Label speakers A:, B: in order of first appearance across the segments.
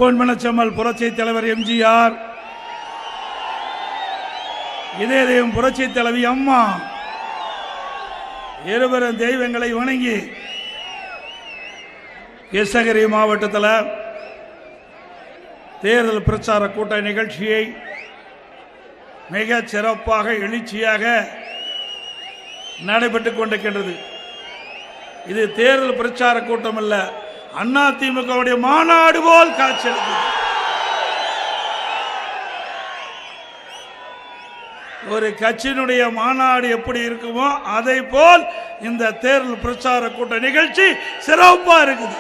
A: பொன்மனச்செம்மல் புரட்சி தலைவர் எம்ஜிஆர், இதயம் புரட்சி தலைவி அம்மா இருவரும் தெய்வங்களை வணங்கி கிருஷ்ணகிரி மாவட்டத்தில் தேர்தல் பிரச்சார கூட்ட நிகழ்ச்சியை மிக சிறப்பாக எழுச்சியாக நடைபெற்றுக் கொண்டிருக்கின்றது. இது தேர்தல் பிரச்சார கூட்டம் அல்ல, அதிமுக மாநாடு போல் காட்சியளிக்கிறது. ஒரு கட்சியினுடைய மாநாடு எப்படி இருக்குமோ அதை போல் இந்த தேர்தல் பிரச்சார கூட்ட நிகழ்ச்சி சிறப்பா இருக்குது.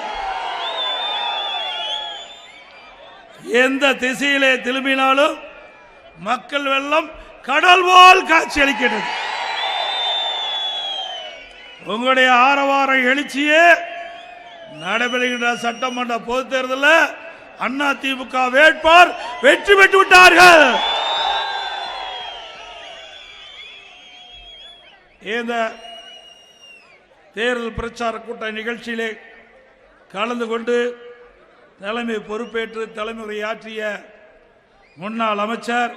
A: எந்த திசையிலே திரும்பினாலும் மக்கள் வெள்ளம் கடல் போல் காட்சியளிக்கிறது. உங்களுடைய ஆரவார எழுச்சியே நடைபெறுகின்ற சட்டமன்ற பொதுத் தேர்தலில் அதிமுக வேட்பாளர் வெற்றி பெற்று விட்டார்கள். இந்த தேர்தல் பிரச்சார கூட்ட நிகழ்ச்சியிலே கலந்து கொண்டு தலைமை பொறுப்பேற்று தலைமுறையாற்றிய முன்னாள் அமைச்சர்,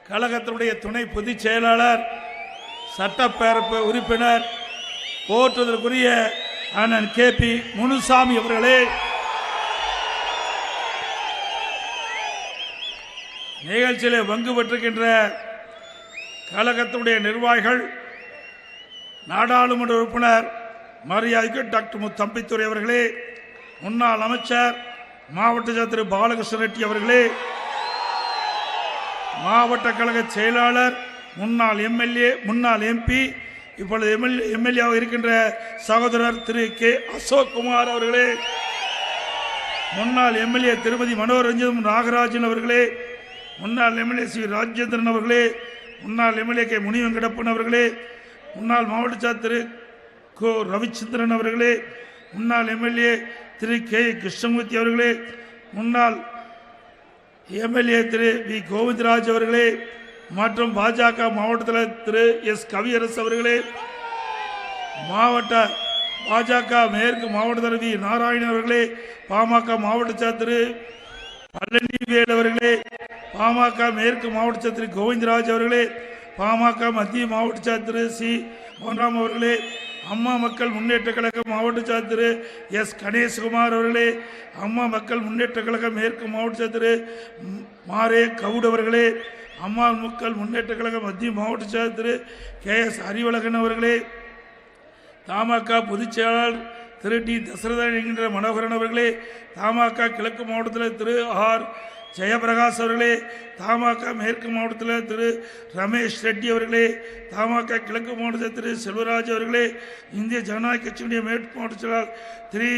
A: கழகத்தினுடைய துணை பொதுச் செயலாளர், சட்டப்பேரவை உறுப்பினர், போற்றுதலுக்குரிய அண்ணன் KP முனுசாமி அவர்களே, நிகழ்ச்சியிலே பங்கு பெற்றிருக்கின்ற கழகத்தினுடைய நிர்வாகிகள், நாடாளுமன்ற உறுப்பினர் மரியாதைக்கு டாக்டர் மு தம்பித்துரை அவர்களே, முன்னாள் அமைச்சர் மாவட்ட திரு பாலகிருஷ்ண ரெட்டி அவர்களே, மாவட்ட கழக செயலாளர், முன்னாள் MLA, முன்னாள் MP, இப்பொழுது MLA இருக்கின்ற சகோதரர் திரு K அசோக்குமார் அவர்களே, முன்னாள் MLA திருமதி மனோரஞ்சன் நாகராஜன் அவர்களே, முன்னாள் MLA சி ராஜேந்திரன் அவர்களே, முன்னாள் MLA K முனிவெங்கடப்பன் அவர்களே, முன்னாள் மாவட்ட திரு கோ ரவிச்சந்திரன் அவர்களே, முன்னாள் MLA திரு K கிருஷ்ணமூர்த்தி அவர்களே, முன்னாள் MLA திரு வி கோவிந்தராஜ் அவர்களே, மற்றும் பாஜக மாவட்டத்தில் திரு S கவியரசு அவர்களே, மாவட்ட பாஜக மேற்கு மாவட்ட தலைவி நாராயணன் அவர்களே, பாமக மாவட்ட திரு பழனிவேல் அவர்களே, பாமக மேற்கு மாவட்ட திரு கோவிந்தராஜ் அவர்களே, பாமக மத்திய மாவட்ட திரு சி மோகன்ராம் அவர்களே, அம்மா மக்கள் முன்னேற்ற கழக மாவட்ட திரு S கணேசகுமார் அவர்களே, அம்மா மக்கள் முன்னேற்ற கழக மேற்கு மாவட்ட திரு மாரே கவுட் அவர்களே, அம்மா மக்கள் முன்னேற்ற கழக மத்திய மாவட்ட திரு KS அறிவழகன் அவர்களே, தமாக பொதுச் செயலாளர் திரு டி தசரதன் என்கின்ற மனோகரன் அவர்களே, தமாக கிழக்கு மாவட்டத்தில் திரு R ஜெயபிரகாஷ் அவர்களே, தமாக மேற்கு மாவட்டத்தில் திரு ரமேஷ் ரெட்டி அவர்களே, தமாக கிழக்கு மாவட்டத்தில் திரு செல்வராஜ் அவர்களே, இந்திய ஜனநாயக கட்சியினுடைய மேற்கு மாவட்ட செயலாளர் திரு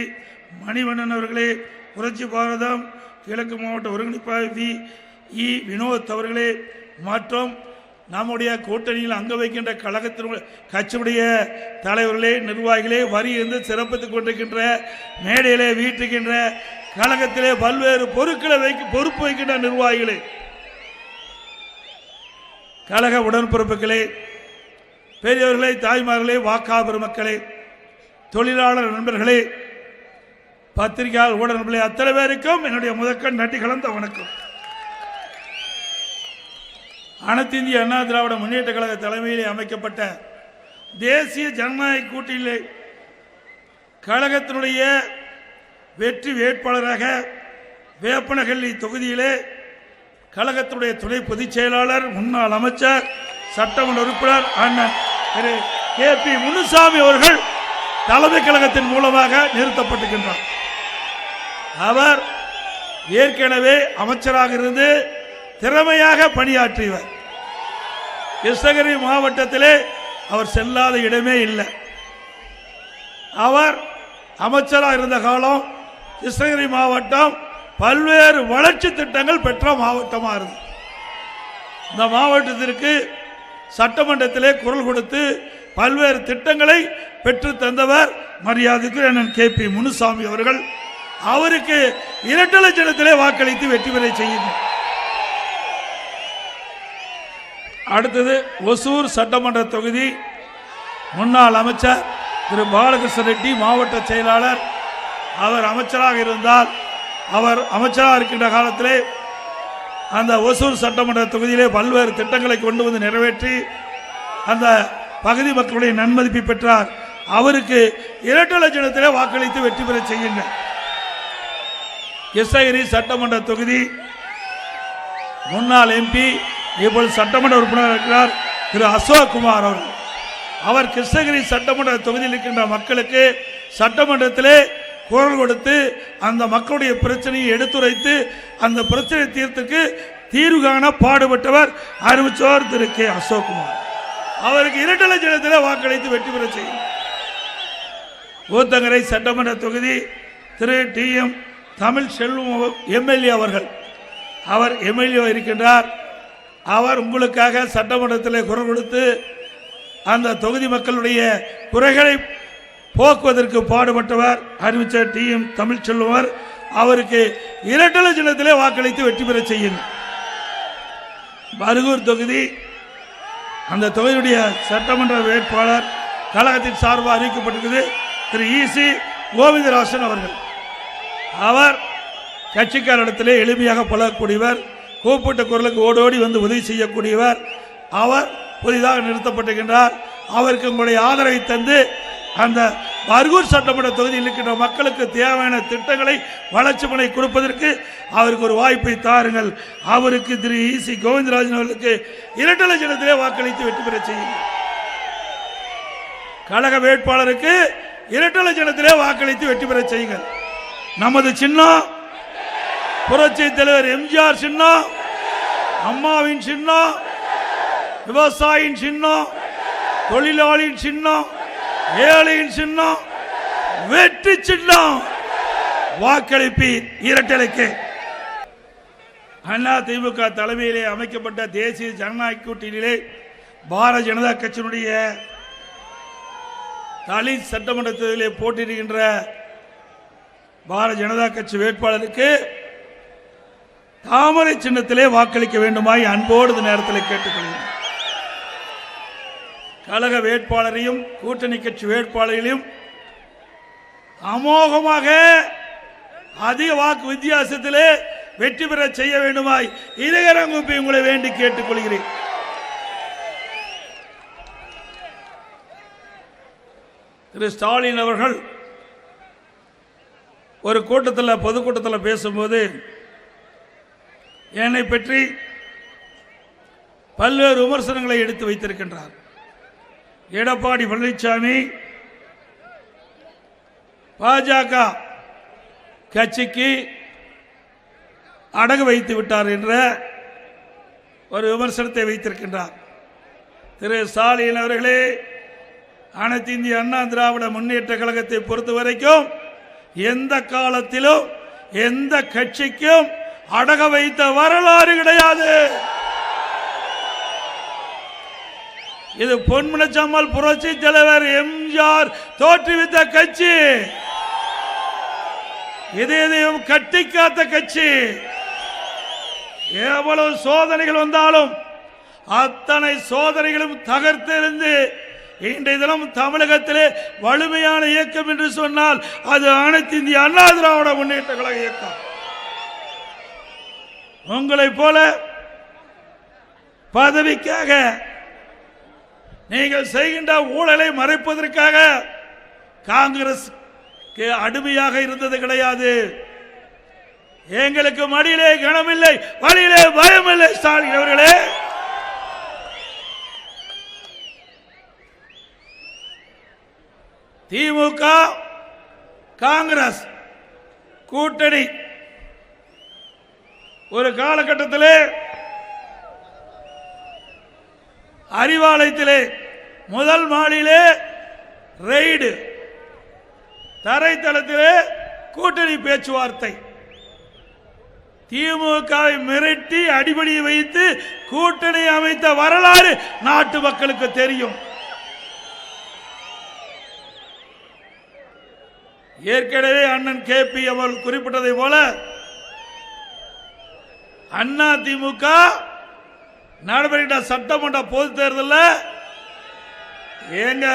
A: மணிவண்ணன் அவர்களே, புரட்சி பாரதம் கிழக்கு மாவட்ட ஒருங்கிணைப்பாளர் வி இ வினோத் அவர்களே, மற்றும் நம்முடைய கூட்டணியில் அங்க வைக்கின்ற கழகத்தினுடைய கட்சியுடைய தலைவர்களே, நிர்வாகிகளே, வரி இருந்து சிறப்பித்துக் கொண்டிருக்கின்ற மேடையிலே வீட்டுக்கின்ற கழகத்திலே பல்வேறு பொறுப்புகளை பொறுப்பு வைக்கின்ற நிர்வாகிகளே, கழக உடன்பிறப்புகளே, பெரியவர்களே, தாய்மார்களே, வாக்காளர் மக்களே, தொழிலாளர் நண்பர்களே, பத்திரிகையாளர் ஊடகங்களே, அத்தனை பேருக்கும் என்னுடைய முதற்கண் நன்றி கலந்த வணக்கம். அனைத்து இந்திய அண்ணா திராவிட முன்னேற்ற கழக தலைமையிலே அமைக்கப்பட்ட தேசிய ஜனநாயக கூட்டணியிலே கழகத்தினுடைய வெற்றி வேட்பாளராக வேப்பனஹள்ளி தொகுதியிலே கழகத்துடைய துணை பொதுச் செயலாளர், முன்னாள் அமைச்சர், சட்டமன்ற உறுப்பினர் அண்ணன் திரு KP முனுசாமி அவர்கள் தலைமை கழகத்தின் மூலமாக நிறுத்தப்பட்டிருக்கின்றார். அவர் ஏற்கனவே அமைச்சராக இருந்து திறமையாக பணியாற்றியவர். கிருஷ்ணகிரி மாவட்டத்திலே அவர் செல்லாத இடமே இல்லை. அவர் அமைச்சராக இருந்த காலம் கிருஷ்ணகிரி மாவட்டம் பல்வேறு வளர்ச்சி திட்டங்கள் பெற்ற மாவட்டமாக இருந்தது. இந்த மாவட்டத்திற்கு சட்டமன்றத்திலே குரல் கொடுத்து பல்வேறு திட்டங்களை பெற்று தந்தவர் மரியாதைக்கு அண்ணன் KP முனுசாமி அவர்கள். அவருக்கு 2 லட்சத்திலே வாக்களித்து வெற்றி பெற செய்யுங்கள். அடுத்தது ஒசூர் சட்டமன்ற தொகுதி முன்னாள் அமைச்சர் திரு பாலகிருஷ்ண ரெட்டி மாவட்ட செயலாளர். அவர் அமைச்சராக இருந்தால் அவர் அமைச்சராக இருக்கின்ற காலத்திலே அந்த ஒசூர் சட்டமன்ற தொகுதியிலே பல்வேறு திட்டங்களை கொண்டு வந்து நிறைவேற்றி அந்த பகுதி மக்களுடைய நன்மதிப்பை பெற்றார். அவருக்கு 2 லட்சத்திலே வாக்களித்து வெற்றி பெற செய்யுங்கள். கிருஷ்ணகிரி சட்டமன்ற தொகுதி முன்னாள் எம்பி இப்போது சட்டமன்ற உறுப்பினர் இருக்கிறார் திரு அசோக் குமார் அவர்கள். அவர் கிருஷ்ணகிரி சட்டமன்ற தொகுதியில் இருக்கின்ற மக்களுக்கு சட்டமன்றத்திலே குரல் கொடுத்து அந்த மக்களுடைய பிரச்சனையை எடுத்துரைத்து அந்த பிரச்சனை தீர்வு காண பாடுபட்டவர் அறிவிச்சவர் திரு கே அசோக் குமார். அவருக்கு 2 லட்சத்தில் வாக்களித்து வெற்றி பெற செய்யும். ஊத்தங்கரை சட்டமன்ற தொகுதி திரு TM தமிழ் செல்வம் எம்எல்ஏ அவர்கள், அவர் எம்எல்ஏ இருக்கின்றார். அவர் உங்களுக்காக சட்டமன்றத்தில் குரல் கொடுத்து அந்த தொகுதி மக்களுடைய குறைகளை போக்குவதற்கு பாடுபட்டவர் அறிவிச்சர் TM தமிழ் செல்வம். அவருக்கு 2 லட்சத்திலே வாக்களித்து வெற்றி பெற செய்யும். பர்கூர் தொகுதி அந்த தொகுதியுடைய சட்டமன்ற வேட்பாளர் கழகத்தின் சார்பாக அறிவிக்கப்பட்டிருக்கிறது திரு EC கோவிந்தராசன் அவர்கள். அவர் கட்சிக்காரிடத்திலே எளிமையாக பழகக்கூடியவர், கூப்பிட்ட குரலுக்கு ஓடோடி வந்து உதவி செய்யக்கூடியவர். அவர் புதிதாக நிறுத்தப்பட்டிருக்கின்றார். அவருக்கு உங்களுடைய ஆதரவை தந்து அந்த பர்கூர் சட்டமன்ற தொகுதியில் இருக்கின்ற மக்களுக்கு தேவையான திட்டங்களை வளர்ச்சி பணி கொடுப்பதற்கு அவருக்கு ஒரு வாய்ப்பை தாருங்கள். அவருக்கு திரு EC கோவிந்தராஜன் அவர்களுக்கு 2 லட்சத்திலே வாக்களித்து வெற்றி பெற செய்யுங்கள். கழக வேட்பாளருக்கு 2 லட்சத்திலே வாக்களித்து வெற்றி பெற செய்யுங்கள். நமது சின்னம் புரட்சி தலைவர் எம்ஜிஆர் சின்னம், அம்மாவின் சின்னம், விவசாயியின் சின்னம், தொழிலாளியின் சின்னம், ஏழையின் சின்னம், வெற்றி சின்னம். வாக்களிப்பீர் இரட்டலைக்கு. அதிமுக தலைமையிலே அமைக்கப்பட்ட தேசிய ஜனநாயக கூட்டணியிலே பாரதிய ஜனதா கட்சியினுடைய தலித் சட்டமன்ற தேர்தலிலே போட்டியிடுகின்ற பாரதிய ஜனதா கட்சி வேட்பாளருக்கு தாமரை சின்னத்திலே வாக்களிக்க வேண்டுமாய் அன்போடு இந்த நேரத்தில் கேட்டுக்கொள்கிறேன். கழக வேட்பாளரையும் கூட்டணி கட்சி வேட்பாளர்களையும் அமோகமாக அதிக வாக்கு வித்தியாசத்திலே வெற்றி பெற செய்ய வேண்டுமாய் இதயரங்குப்பை உங்களை வேண்டி கேட்டுக்கொள்கிறேன். திரு ஸ்டாலின் அவர்கள் ஒரு கூட்டத்தில் பொதுக்கூட்டத்தில் பேசும்போது என்னை பற்றி பல்வேறு விமர்சனங்களை எடுத்து வைத்திருக்கின்றார். எடப்பாடி பழனிசாமி பாஜக கட்சிக்கு அடகு வைத்து விட்டார் என்ற ஒரு விமர்சனத்தை வைத்திருக்கின்றார். திரு ஸ்டாலின் அவர்களே, அனைத்து இந்திய அண்ணா திராவிட முன்னேற்ற கழகத்தை பொறுத்த வரைக்கும் எந்த காலத்திலும் எந்த கட்சிக்கும் அடக வைத்த வரலாறு கிடையாது. இது பொன்மனச்சம்மல் புரட்சி தலைவர் எம்ஜிஆர் தோற்றுவித்த கட்சி. இதையும் கட்டி காத்த கட்சி. எவ்வளவு சோதனைகள் வந்தாலும் அத்தனை சோதனைகளும் தகர்த்தெறிந்து இன்றைய தினம் தமிழகத்திலே வலிமையான இயக்கம் என்று சொன்னால் அது அனைத்து இந்திய அண்ணா திராவிட முன்னேற்ற கழக இயக்கம். உங்களைப் போல பதவிக்காக நீங்கள் செய்கின்ற ஊழலை மறைப்பதற்காக காங்கிரஸ் அடிமையாக இருந்தது கிடையாது. எங்களுக்கு மடியிலே கனமில்லை, வழியிலே பயமில்லை. ஸ்டாலின் அவர்களே, திமுக காங்கிரஸ் கூட்டணி ஒரு காலகட்டத்திலே அறிவாலயத்திலே முதல் மாடியிலே ரெய்டு, தரைத்தளத்திலே கூட்டணி பேச்சுவார்த்தை, திமுகவை மிரட்டி அடிபடி வைத்து கூட்டணி அமைத்த வரலாறு நாட்டு மக்களுக்கு தெரியும். ஏற்கனவே அண்ணன் KP அவர்கள் குறிப்பிட்டதை போல அண்ணா திமுக நடைபெற்ற சட்டமன்ற பொது தேர்தலில் எங்க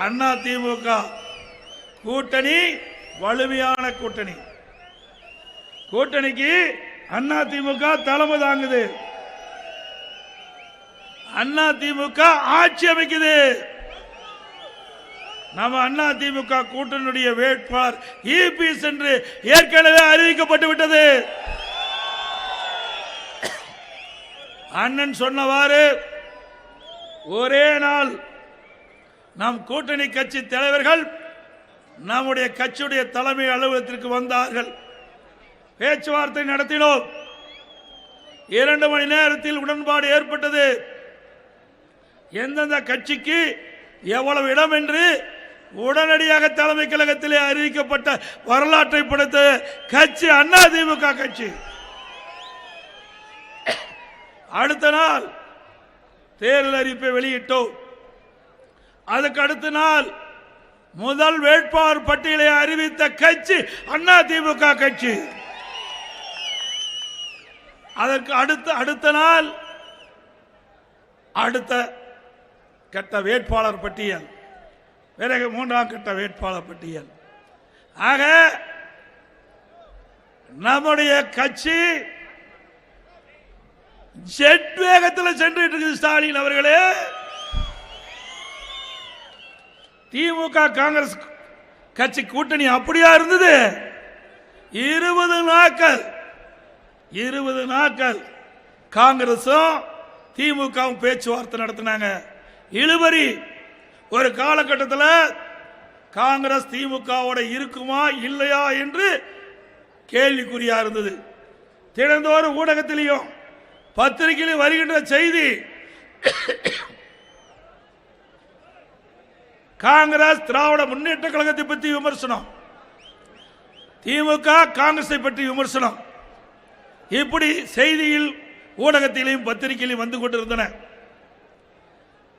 A: அண்ணா திமுக கூட்டணி வலிமையான கூட்டணி. கூட்டணிக்கு அண்ணா திமுக தலைமை தாங்குது, அண்ணா திமுக ஆட்சி அமைக்குது. நம்ம அண்ணா திமுக கூட்டணியுடைய வேட்பாளர் இபிஎஸ் என்று ஏற்கனவே அறிவிக்கப்பட்டு விட்டது. அண்ணன் சொன்னவாறு ஒரே நாள் நம் கூட்டணி கட்சி தலைவர்கள் நம்முடைய கட்சியுடைய தலைமை அலுவலகத்திற்கு வந்தார்கள். பேச்சுவார்த்தை நடத்தினோம். 2 மணி நேரத்தில் உடன்பாடு ஏற்பட்டது. எந்தெந்த கட்சிக்கு எவ்வளவு இடம் என்று உடனடியாக தலைமை கழகத்திலே அறிவிக்கப்பட்ட வரலாற்றை படைத்த கட்சி அண்ணா திமுக கட்சி. அடுத்த நாள் தேர்தல் அறிவிப்பை வெளியிட்டோம். அதுக்கு அடுத்த நாள் முதல் வேட்பாளர் பட்டியலை அறிவித்த கட்சி அண்ணா திமுக கட்சி. அதற்கு அடுத்த நாள் அடுத்த கட்ட வேட்பாளர் பட்டியல், பிறகு 3ஆம் கட்ட வேட்பாளர் பட்டியல். ஆக நம்முடைய கட்சி ஜெட் வேகத்தில் சென்று இருக்குது. ஸ்டாலின் அவர்களே, திமுக காங்கிரஸ் கட்சி கூட்டணி அப்படியா இருந்தது? 20 நாட்கள் காங்கிரசும் திமுகவும் பேச்சுவார்த்தை நடத்தினாங்க. இழுபறி. ஒரு காலகட்டத்தில் காங்கிரஸ் திமுகவோட இருக்குமா இல்லையா என்று கேள்விக்குறியா இருந்தது. தினந்தோறும் ஊடகத்திலையும் பத்திரிகையிலும் வருகின்ற செய்தி, காங்கிரஸ் திராவிட முன்னேற்ற கழகத்தை பற்றி விமர்சனம், திமுக காங்கிரஸை பற்றி விமர்சனம், இப்படி செய்தியில் ஊடகத்திலையும் பத்திரிகையிலும் வந்து கொண்டிருந்தன.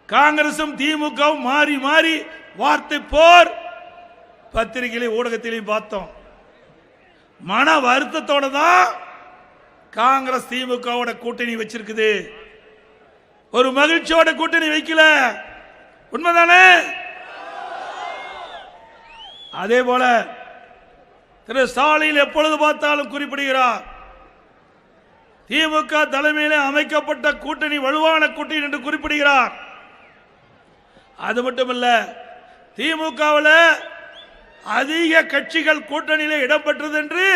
A: காங்கிரசும் திமுகவும் மாறி மாறி வார்த்தை போர் பத்திரிகையிலும் ஊடகத்திலையும் பார்த்தோம். மன வருத்தத்தோட தான் காங்கிரஸ் திமுகவோட கூட்டணி வச்சிருக்குது. ஒரு மகிழ்ச்சியோட கூட்டணி வைக்கல. உண்மைதானே? அதே போல திரு ஸ்டாலின் எப்பொழுது பார்த்தாலும் குறிப்பிடுகிறார், திமுக தலைமையிலே அமைக்கப்பட்ட கூட்டணி வலுவான கூட்டணி என்று குறிப்பிடுகிறார். அது மட்டுமல்ல, திமுகவில் அதிக கட்சிகள் கூட்டணியில் இடம்பெற்றது என்று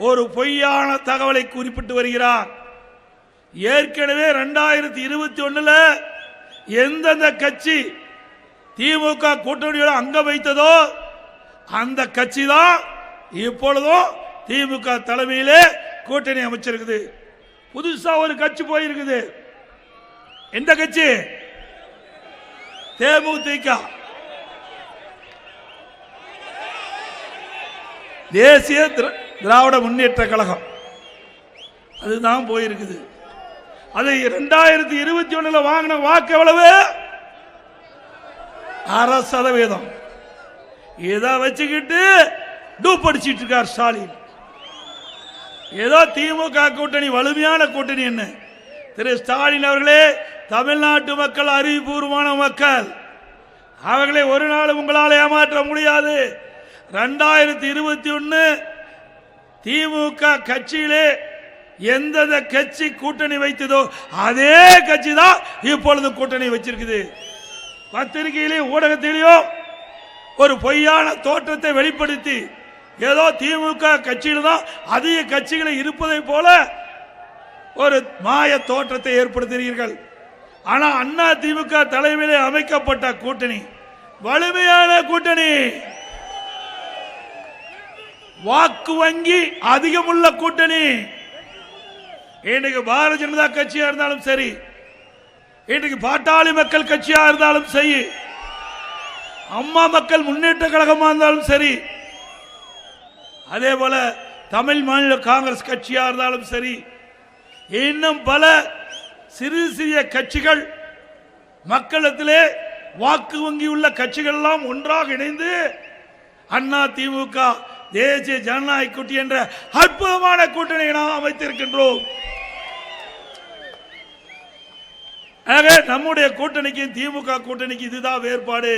A: ஒரு பொய்யான தகவலை குறிப்பிட்டு வருகிறார். ஏற்கனவே 2021 எந்தெந்த கட்சி திமுக கூட்டணியோட அங்கம் வைத்ததோ அந்த கட்சி தான் இப்பொழுதும் திமுக தலைமையிலே கூட்டணி அமைச்சிருக்குது. புதுசா ஒரு கட்சி போயிருக்குது. எந்த கட்சி? தேமுதிக, தேசிய திராவிட முன்னேற்ற கழகம். அதுதான் போயிருக்குது. அது 2021 வாங்கின வாக்கு எவ்வளவு? 6%. இதை வச்சுக்கிட்டு டூப் அடிச்சிட்டு இருக்கார் ஸ்டாலின். ஏதோ திமுக கூட்டணி வலிமையான கூட்டணி என்ன? திரு ஸ்டாலின் அவர்களே, தமிழ்நாட்டு மக்கள் அறிவுபூர்வமான மக்கள், அவர்களை ஒரு நாள் உங்களால் ஏமாற்ற முடியாது. 2021 திமுக கட்சியிலே எந்தெந்த கட்சி கூட்டணி வைத்ததோ அதே கட்சி தான் இப்பொழுது கூட்டணி வச்சிருக்குது. பத்திரிகையிலேயும் ஊடகத்திலேயும் ஒரு பொய்யான தோற்றத்தை வெளிப்படுத்தி ஏதோ திமுக கட்சியில் தான் அதிக கட்சிகளை இருப்பதை போல ஒரு மாய தோற்றத்தை ஏற்படுத்துகிறீர்கள். ஆனா அண்ணா திமுக தலைமையிலே அமைக்கப்பட்ட கூட்டணி வலிமையான கூட்டணி, வாக்கு வங்கி அதிகமுள்ள கூட்டணி. இன்றைக்கு பாரதிய ஜனதா கட்சியா இருந்தாலும் சரி, இன்றைக்கு பாட்டாளி மக்கள் கட்சியா இருந்தாலும் சரி, அம்மா மக்கள் முன்னேற்ற கழகமா இருந்தாலும் சரி, அதே போல தமிழ் மாநில காங்கிரஸ் கட்சியா இருந்தாலும் சரி, இன்னும் பல சிறு சிறிய கட்சிகள், மக்களிடத்திலே வாக்கு வங்கி உள்ள கட்சிகள் எல்லாம் ஒன்றாக இணைந்து அண்ணா திமுக தேசிய ஜனநாயக கூட்டணி என்ற அற்புதமான கூட்டணியை நாம் அமைத்திருக்கின்றோம். ஆக நம்முடைய கூட்டணிக்கு திமுக கூட்டணிக்கு இதுதான் வேறுபாடு.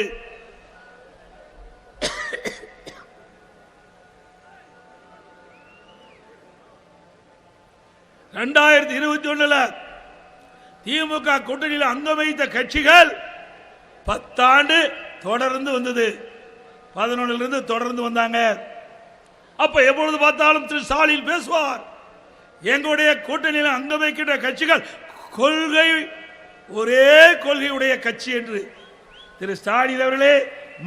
A: 2021 திமுக கூட்டணியில் அங்கம் வைத்த கட்சிகள் 10 ஆண்டு தொடர்ந்து வந்தது. 11 தொடர்ந்து வந்தாங்க. அப்ப எப்பொழுது பார்த்தாலும் திரு ஸ்டாலின் பேசுவார், எங்களுடைய கூட்டணியில் அங்கம் வைக்கின்ற கட்சிகள் கொள்கை ஒரே கொள்கையுடைய கட்சி என்று. திரு ஸ்டாலின் அவர்களே,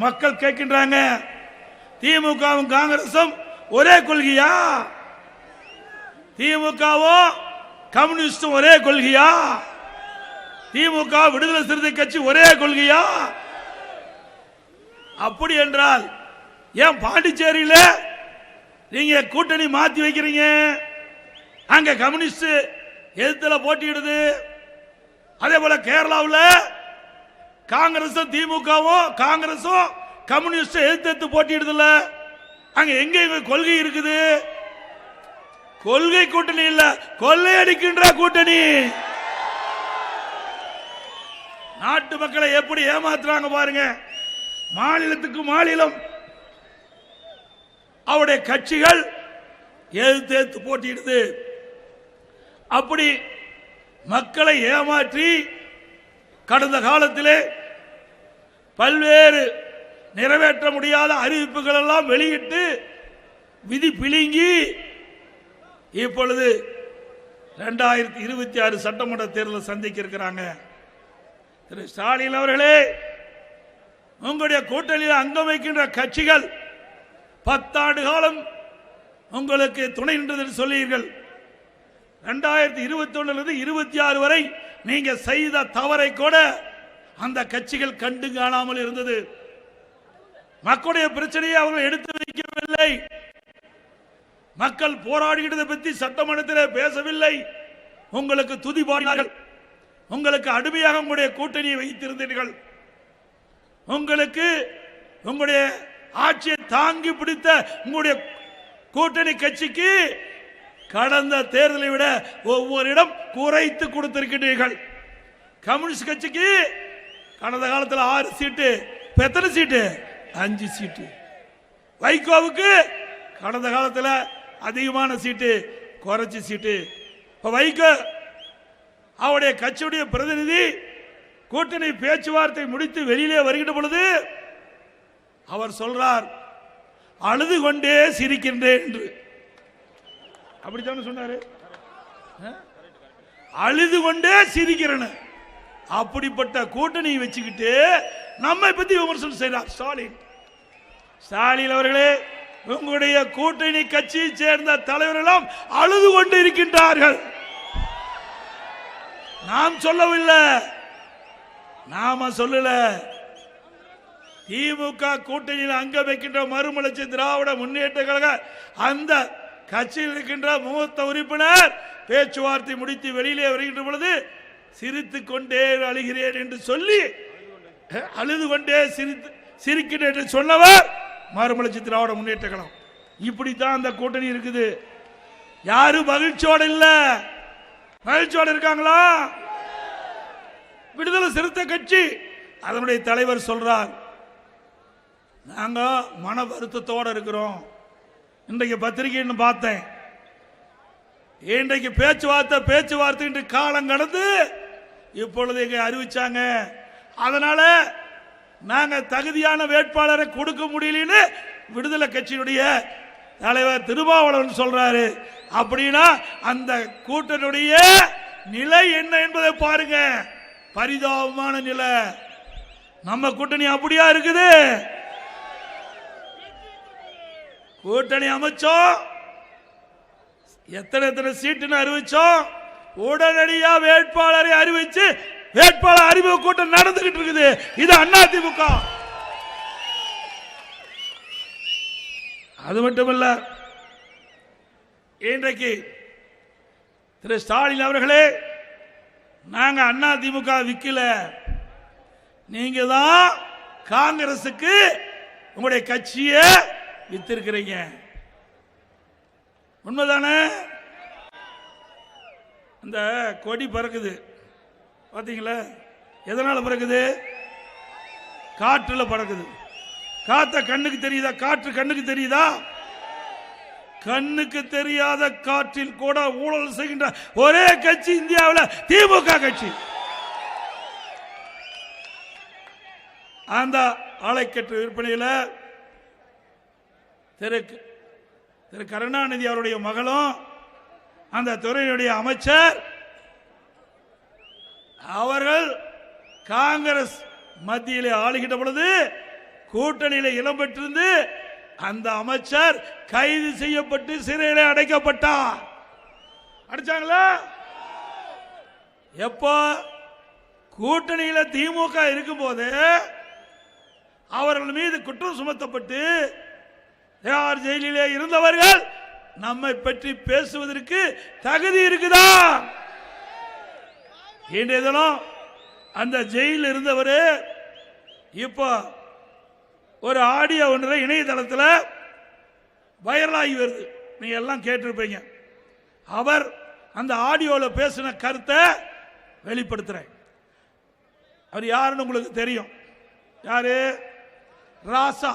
A: மக்கள் கேட்கின்றாங்க, திமுகவும் காங்கிரசும் ஒரே கொள்கையா? திமுகவோ கம்யூனிஸ்டும் ஒரே கொள்கையா? திமுக விடுதலை சிறுத்தை கட்சி ஒரே கொள்கையா? அப்படி என்றால் ஏன் பாண்டிச்சேரியில நீங்க கூட்டணி மாத்தி வைக்கிறீங்க? அங்க கம்யூனிஸ்ட் எதிர்த்துல போட்டியிடுது. அதே போல கேரளாவில் காங்கிரசும் திமுகவும் காங்கிரசும் கம்யூனிஸ்ட் எதிர்த்து போட்டியிடுதுல, அங்க எங்க கொள்கை இருக்குது? கொள்கை கூட்டணி இல்ல, கொள்ளையடிக்கின்ற கூட்டணி. நாட்டு மக்களை எப்படி ஏமாத்துறாங்க பாருங்க. மாநிலத்துக்கு மாநிலம் அவருடைய கட்சிகள் எதிர்த்து போட்டியிடுது. அப்படி மக்களை ஏமாற்றி கடந்த காலத்திலே பல்வேறு நிறைவேற்ற முடியாத அறிவிப்புகள் எல்லாம் வெளியிட்டு விதி பிழுங்கி இப்பொழுது 2026 சட்டமன்ற தேர்தலை சந்திக்க இருக்கிறாங்க. திரு ஸ்டாலின் அவர்களே, உங்களுடைய கூட்டணியில் அங்கம் வைக்கின்ற கட்சிகள் 10 ஆண்டு காலம் உங்களுக்கு துணை நின்றது சொல்லீர்கள். 2021 26 வரை நீங்க செய்த தவறை கூட அந்த கட்சிகள் கண்டு காணாமல் இருந்தது. மக்களுடைய பிரச்சனையை அவர்கள் எடுத்து வைக்கவில்லை. மக்கள் போராடுகிறதை பற்றி சட்டமன்றத்தில் பேசவில்லை. உங்களுக்கு துதி பாடினார்கள். உங்களுக்கு அடிமையாக உங்களுடைய கூட்டணியை வைத்திருந்தீர்கள். உங்களுக்கு உங்களுடைய ஆட்சியை தாங்கி பிடித்த உங்களுடைய கூட்டணி கட்சிக்கு கடந்த தேர்தலை விட ஒவ்வொரு இடம் குறைத்து கொடுத்திருக்கிறீர்கள். கம்யூனிஸ்ட் கட்சிக்கு கடந்த காலத்தில் 6 சீட்டு, எத்தனை சீட்டு? 5 சீட்டு. வைகோவுக்கு கடந்த காலத்தில் அதிகமான சீட்டு, குறைச்சி சீட்டு. வைகோ அவருடைய கட்சியுடைய பிரதிநிதி கூட்டணி பேச்சுவார்த்தை முடித்து வெளியிலே வருகின்ற பொழுது அவர் சொல்றார், அழுது கொண்டே சிரிக்கின்றேன் என்று. அப்படித்தானே சொன்னாரு? அழுது கொண்டே சிரிக்கிறேன். அப்படிப்பட்ட கூட்டணி வச்சுக்கிட்டு நம்மை பத்தி விமர்சனம் செய்கிறார் ஸ்டாலின். ஸ்டாலின் அவர்களே, உங்களுடைய கூட்டணி கட்சியை சேர்ந்த தலைவர்களும் அழுது கொண்டு இருக்கின்றார்கள். நாம் சொல்லவில்லை, நாம சொல்லல. திமுக கூட்டணியில் அங்கம் வைக்கின்ற மறுமலர்ச்சி திராவிட முன்னேற்ற கழக அந்த கட்சியில் இருக்கின்ற மூத்த உறுப்பினர் பேச்சுவார்த்தை முடித்து வெளியிலே வருகின்ற பொழுது சிரித்துக் கொண்டே அழுகிறேன் என்று சொல்லி, அழுது கொண்டே சிரிக்கிறேன் என்று சொன்னவர் மறுமலர்ச்சி திராவிட முன்னேற்ற கழகம். இப்படித்தான் அந்த கூட்டணி இருக்குது. யாரும் மகிழ்ச்சியோட இல்ல. மகிழ்ச்சியோட இருக்காங்களா? விடுதலை சிறுத்தை கட்சி அதனுடைய தலைவர் சொல்றார், நாங்க மன வருத்தத்தோட இருக்கிறோம். இன்றைக்கு பத்திரிகைன்னு பார்த்தேன், இன்றைக்கு பேச்சுவார்த்தை என்று காலம் கடந்து இப்பொழுது இங்க அறிவிச்சாங்க. அதனால நாங்க தகுதியான வேட்பாளரை கொடுக்க முடியலன்னு விடுதலை கட்சியினுடைய தலைவர் திருமாவளவன் சொல்றாரு. அப்படின்னா அந்த கூட்டணியுடைய நிலை என்ன என்பதை பாருங்க. பரிதாபமான நிலை. நம்ம கூட்டணி அப்படியா இருக்குது? கூட்டணி அமைச்சோம், எத்தனை சீட்டுன்னு அறிவிச்சோம். உடனடியா வேட்பாளரை அறிவிச்சு வேட்பாளர் அறிமுக கூட்டம் நடந்துகிட்டு இருக்குது. இது அதிமுக. அது மட்டுமல்ல, இன்றைக்கு திரு ஸ்டாலின் அவர்களே, நாங்க அதிமுக விக்கல, நீங்க தான் காங்கிரசுக்கு உங்களுடைய கட்சியை வித்திருக்கிறீங்க. உண்மைதானே? அந்த கொடி பறக்குது பாத்தீங்களா? எதனால பறக்குது? காற்றுல பறக்குது. காத்த கண்ணுக்கு தெரியுதா? காற்று கண்ணுக்கு தெரியுதா? கண்ணுக்கு தெரியாத காற்றில் கூட ஊழல் செய்கின்ற ஒரே கட்சி இந்தியாவில் திமுக கட்சி. அந்த ஆலைக்கட்டு விற்பனையில் திரு கருணாநிதி அவருடைய மகளும் அந்த துறையினுடைய அமைச்சர் அவர்கள் காங்கிரஸ் மத்தியிலே ஆளுகின்ற பொழுது கூட்டணியில் இடம் பெற்றிருந்து அந்த அமைச்சர் கைது செய்யப்பட்டு சிறையில் அடைக்கப்பட்டார். அடிச்சாங்களா? எப்போ கூட்டணியில் திமுக இருக்கும் போது அவர்கள் மீது குற்றம் சுமத்தப்பட்டு யார் ஜெயிலிலே இருந்தவர்கள் நம்மை பற்றி பேசுவதற்கு தகுதி இருக்குதா? இன்றைய தினம் அந்த ஜெயிலில் இருந்தவர் இப்போ ஒரு ஆடியோ ஒன்றை இணையதளத்தில் வைரலாகி வருது. நீங்க எல்லாம் கேட்டிருப்பீங்க. அவர் அந்த ஆடியோவில் பேசின கருத்தை வெளிப்படுத்துறேன். அவர் யாருன்னு உங்களுக்கு தெரியும். யாரு? ராசா.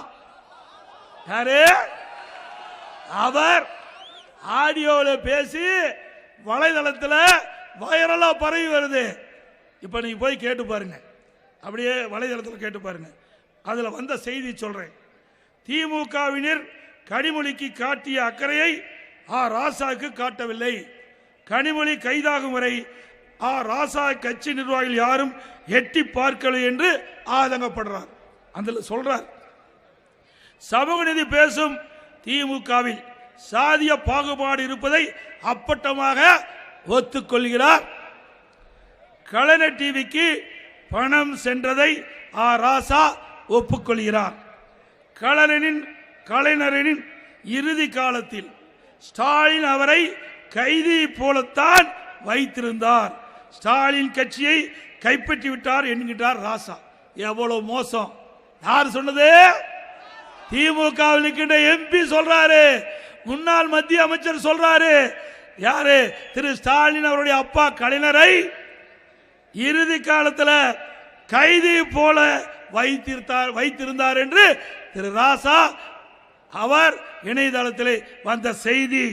A: யாரு? அவர் ஆடியோவில் பேசி வலைதளத்தில் வைரலா பரவி வருது. இப்ப நீங்க போய் கேட்டு பாருங்க, அப்படியே வலைதளத்தில் கேட்டு பாருங்க. அதுல வந்த செய்தி சொல்றேன். திமுகவினர் கனிமொழிக்கு காட்டிய அக்கறையை ராசாவுக்கு காட்டவில்லை. கனிமொழி கைதாகும் வரை ராசா கட்சி நிர்வாகிகள் யாரும் எட்டி பார்க்கவில்லை என்று ஆதங்கப்படுறார். அதுல சொல்றார், சமூக நீதி பேசும் திமுகவில் சாதிய பாகுபாடு இருப்பதை அப்பட்டமாக ஒத்துக்கொள்கிறார். கலைஞர் டிவிக்கு பணம் சென்றதை ராசா ஒப்புக்கொள்கிறார். கலைஞரின் இறுதி காலத்தில் ஸ்டாலின் அவரை கைதி போலத்தான் வைத்திருந்தார். ஸ்டாலின் கட்சியை கைப்பற்றி விட்டார் என்கிறார் ராசா. எவ்வளவு மோசம்! யார் சொன்னது? திமுகவில் இருக்கின்ற எம்பி சொல்றாரு, முன்னாள் மத்திய அமைச்சர் சொல்றாரு. யாரு? திரு ஸ்டாலின் அவருடைய அப்பா கலைஞரை இறுதி காலத்தில் கைதி போல வைத்திருந்தார் என்று திரு ராசா அவர் இணையதளத்தில் வந்த செய்தி.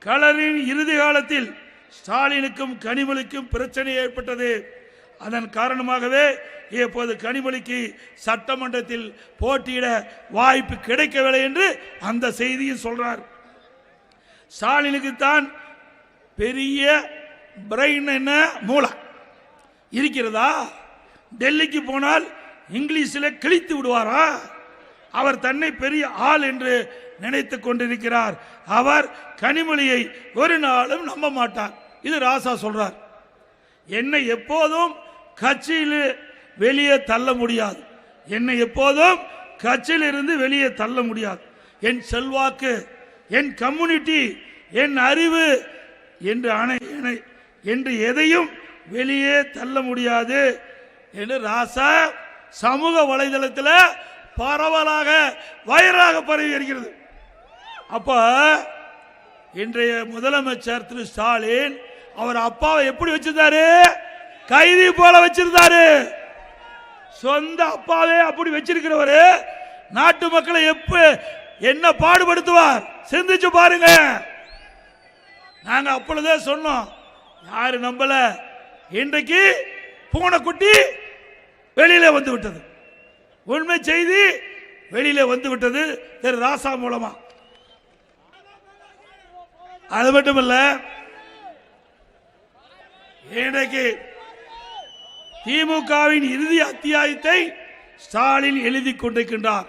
A: கலைஞரின் இறுதி காலத்தில் ஸ்டாலினுக்கும் கனிமொழிக்கும் பிரச்சனை ஏற்பட்டது. அதன் காரணமாகவே இப்போது கனிமொழிக்கு சட்டமன்றத்தில் போட்டியிட வாய்ப்பு கிடைக்கவில்லை என்று அந்த செய்தியும் சொல்றார். ஸ்டாலினுக்கு தான் பெரிய பிரெயின் என்ன மூளை இருக்கிறதா? டெல்லிக்கு போனால் இங்கிலீஷில் கிழித்து விடுவாரா? அவர் தன்னை பெரிய ஆள் என்று நினைத்துக் கொண்டிருக்கிறார். அவர் கனிமொழியை ஒரு நாளும் நம்ப மாட்டார். இது ராசா சொல்றார். என்னை எப்போதும் கட்சியில் வெளியே தள்ள முடியாது. என்னை எப்போதும் கட்சியில் இருந்து வெளியே தள்ள முடியாது. என் செல்வாக்கு, என் கம்யூனிட்டி, என் அறிவு என்று எதையும் வெளியே தள்ள முடியாது என்று ராசா சமூக வலைதளத்தில் பரவலாக வைரலாக பரவி வருகிறது. அப்ப இன்றைய முதலமைச்சர் திரு ஸ்டாலின் அவர் அப்பாவை எப்படி வச்சிருந்தாரு? கைதி போல வச்சிருந்தாரு. சொந்த அப்பாவே அப்படி வச்சிருக்கிறவரு நாட்டு மக்களை என்ன பாடுபடுத்துவார்? சிந்திச்சு பாருங்க. நாங்க அப்பொழுதே சொன்னோம், யாரு நம்பல. இன்றைக்கு பூனைக்குட்டி வெளியில வந்து விட்டது. உண்மை செய்தி வெளியில வந்து விட்டது திரு ராசா மூலமா. அது மட்டுமல்ல, இன்றைக்கு திமுகவின் இறுதி அத்தியாயத்தை ஸ்டாலின் எழுதி கொண்டிருக்கின்றார்.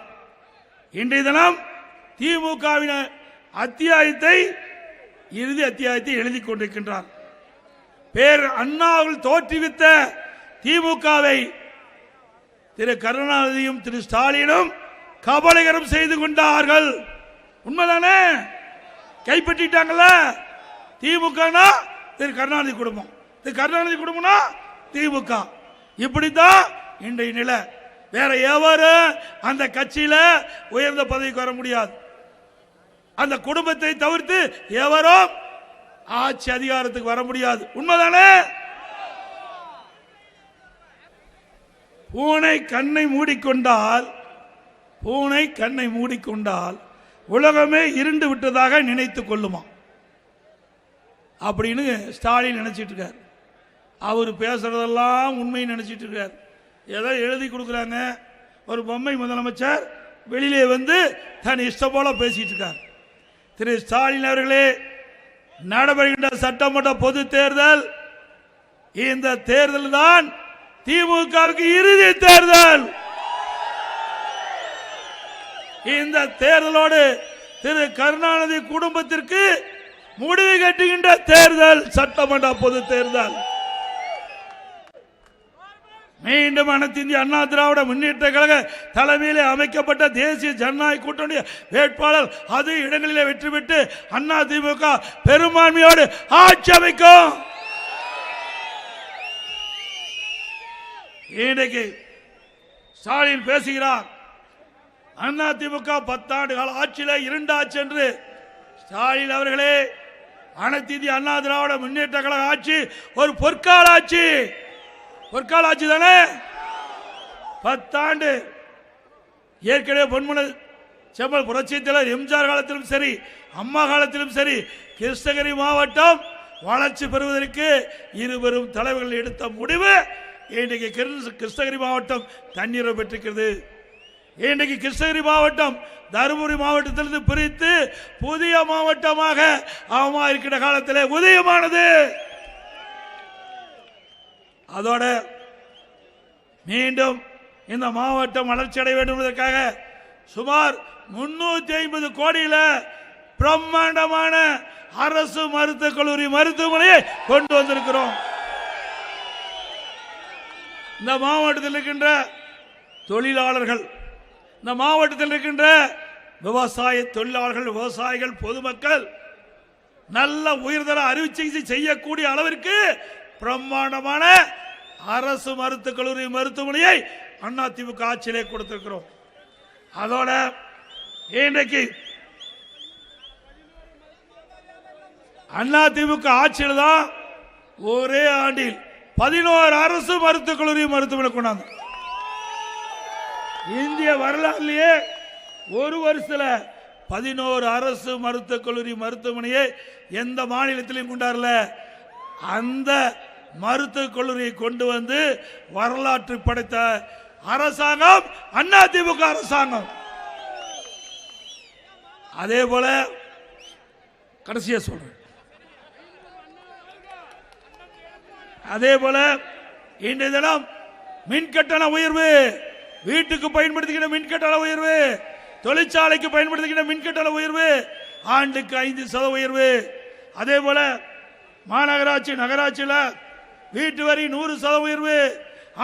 A: இன்றைய தினம் திமுகவின் இறுதி அத்தியாயத்தை எழுதி கொண்டிருக்கின்றார். பேர் அண்ணாவில் தோற்றுவித்த திமுகவை திரு கருணாநிதியும் திரு ஸ்டாலினும் கபலீகரம் செய்து கொண்டார்கள். உண்மைதானே? கைப்பற்றிட்டாங்கல்ல. திமுக திரு கருணாநிதி குடும்பம், திரு கருணாநிதி குடும்பம்னா திமுக. இப்படித்தான் இன்றைய நிலை. வேற எவரும் அந்த கட்சியில உயர்ந்த பதவிக்கு வர முடியாது. அந்த குடும்பத்தை தவிர்த்து எவரும் ஆட்சி அதிகாரத்துக்கு வர முடியாது. உண்மைதானே? பூனை கண்ணை மூடிக்கொண்டால் உலகமே இருண்டு விட்டதாக நினைத்து கொள்ளுமா அப்படின்னு ஸ்டாலின் நினைச்சிட்டு இருக்கார். அவர் பேசுறதெல்லாம் உண்மை நினைச்சிட்டு இருக்கார். ஏதோ எழுதி கொடுக்குறாங்க. ஒரு பொம்மை முதலமைச்சர் வெளியிலே வந்து தன் இஷ்டம் போல பேசிட்டு இருக்கார். திரு ஸ்டாலின் அவர்களே, நடைபெறுகின்ற சட்டமன்ற பொது தேர்தல், இந்த தேர்தல் தான் திமுகவுக்கு இறுதி தேர்தல். இந்த தேர்தலோடு திரு கருணாநிதி குடும்பத்திற்கு முடிவு கட்டுகின்ற தேர்தல் சட்டமன்ற பொது தேர்தல். மீண்டும் அனைத்து இந்திய அண்ணா திராவிட முன்னேற்ற கழக தலைமையில் அமைக்கப்பட்ட தேசிய ஜனநாயக கூட்டணி வேட்பாளர் அது இடங்களிலே வெற்றி பெற்று அண்ணா திமுக பெரும்பான்மையோடு ஆட்சி அமைக்கும். இன்றைக்கு ஸ்டாலின் பேசுகிறார், அண்ணா திமுக 10 ஆண்டு கால ஆட்சியில இருண்டாச்சு என்று. ஸ்டாலின் அவர்களே, அனைத்து இந்திய அண்ணா திராவிட முன்னேற்ற கழக ஆட்சி ஒரு பொற்கால ஆட்சி. பொற்கால ஆட்சி தானே. 10 ஆண்டு ஏற்கனவே பொன்முனை செம்மல் புரட்சித் தலைவர் எம்ஜிஆர் காலத்திலும் சரி, அம்மா காலத்திலும் சரி, கிருஷ்ணகிரி மாவட்டம் வளர்ச்சி பெறுவதற்கு இருவரும் தலைவர்கள் எடுத்த முடிவு இன்றைக்கு கிருஷ்ணகிரி மாவட்டம் தண்ணீரை பெற்றிருக்கிறது. இன்றைக்கு கிருஷ்ணகிரி மாவட்டம் தருமபுரி மாவட்டத்திலிருந்து பிரித்து புதிய மாவட்டமாக அவமா இருக்கிற காலத்தில் உதயமானது. அதோட மீண்டும் இந்த மாவட்டம் வளர்ச்சி அடைய வேண்டும் என்பதற்காக சுமார் 350 கோடியில பிரம்மாண்டமான அரசு மருத்துவக் கல்லூரி மருத்துவமனையை கொண்டு வந்திருக்கிறோம். இந்த மாவட்டத்தில் இருக்கின்ற தொழிலாளர்கள், இந்த மாவட்டத்தில் இருக்கின்ற விவசாய தொழிலாளர்கள், விவசாயிகள், பொதுமக்கள் நல்ல உயர்தர அறுவை சிகிச்சை செய்யக்கூடிய அளவிற்கு பிரம்மாண்டமான அரசு மருத்துவக் கல்லூரி மருத்துவமனையை அதிமுக ஆட்சியிலே கொடுத்திருக்கிறோம். அதோட இன்றைக்கு அதிமுக ஆட்சியில் தான் ஒரே ஆண்டில் 11 அரசு மருத்துவக் கல்லூரி மருத்துவமனை கொண்டாந்து. இந்திய வரலாறுலேயே ஒரு வருஷத்துல 11 அரசு மருத்துவக் கல்லூரி மருத்துவமனையை எந்த மாநிலத்திலையும் கொண்டாடல. அந்த மருத்துவக் கல்லூரியை கொண்டு வந்து வரலாற்று படைத்த அரசாங்கம் அதிமுக அரசாங்கம். அதே போல கடைசியா சொல்றேன், அதே போல இன்றைய தினம் மின்கட்டண உயர்வு, வீட்டுக்கு பயன்படுத்துகிற மின்கட்டண உயர்வு, தொழிற்சாலைக்கு பயன்படுத்துகிற மின்கட்டண உயர்வு ஆண்டுக்கு 5% உயர்வு. அதே போல மாநகராட்சி நகராட்சியில் வீட்டு வரி 100% உயர்வு,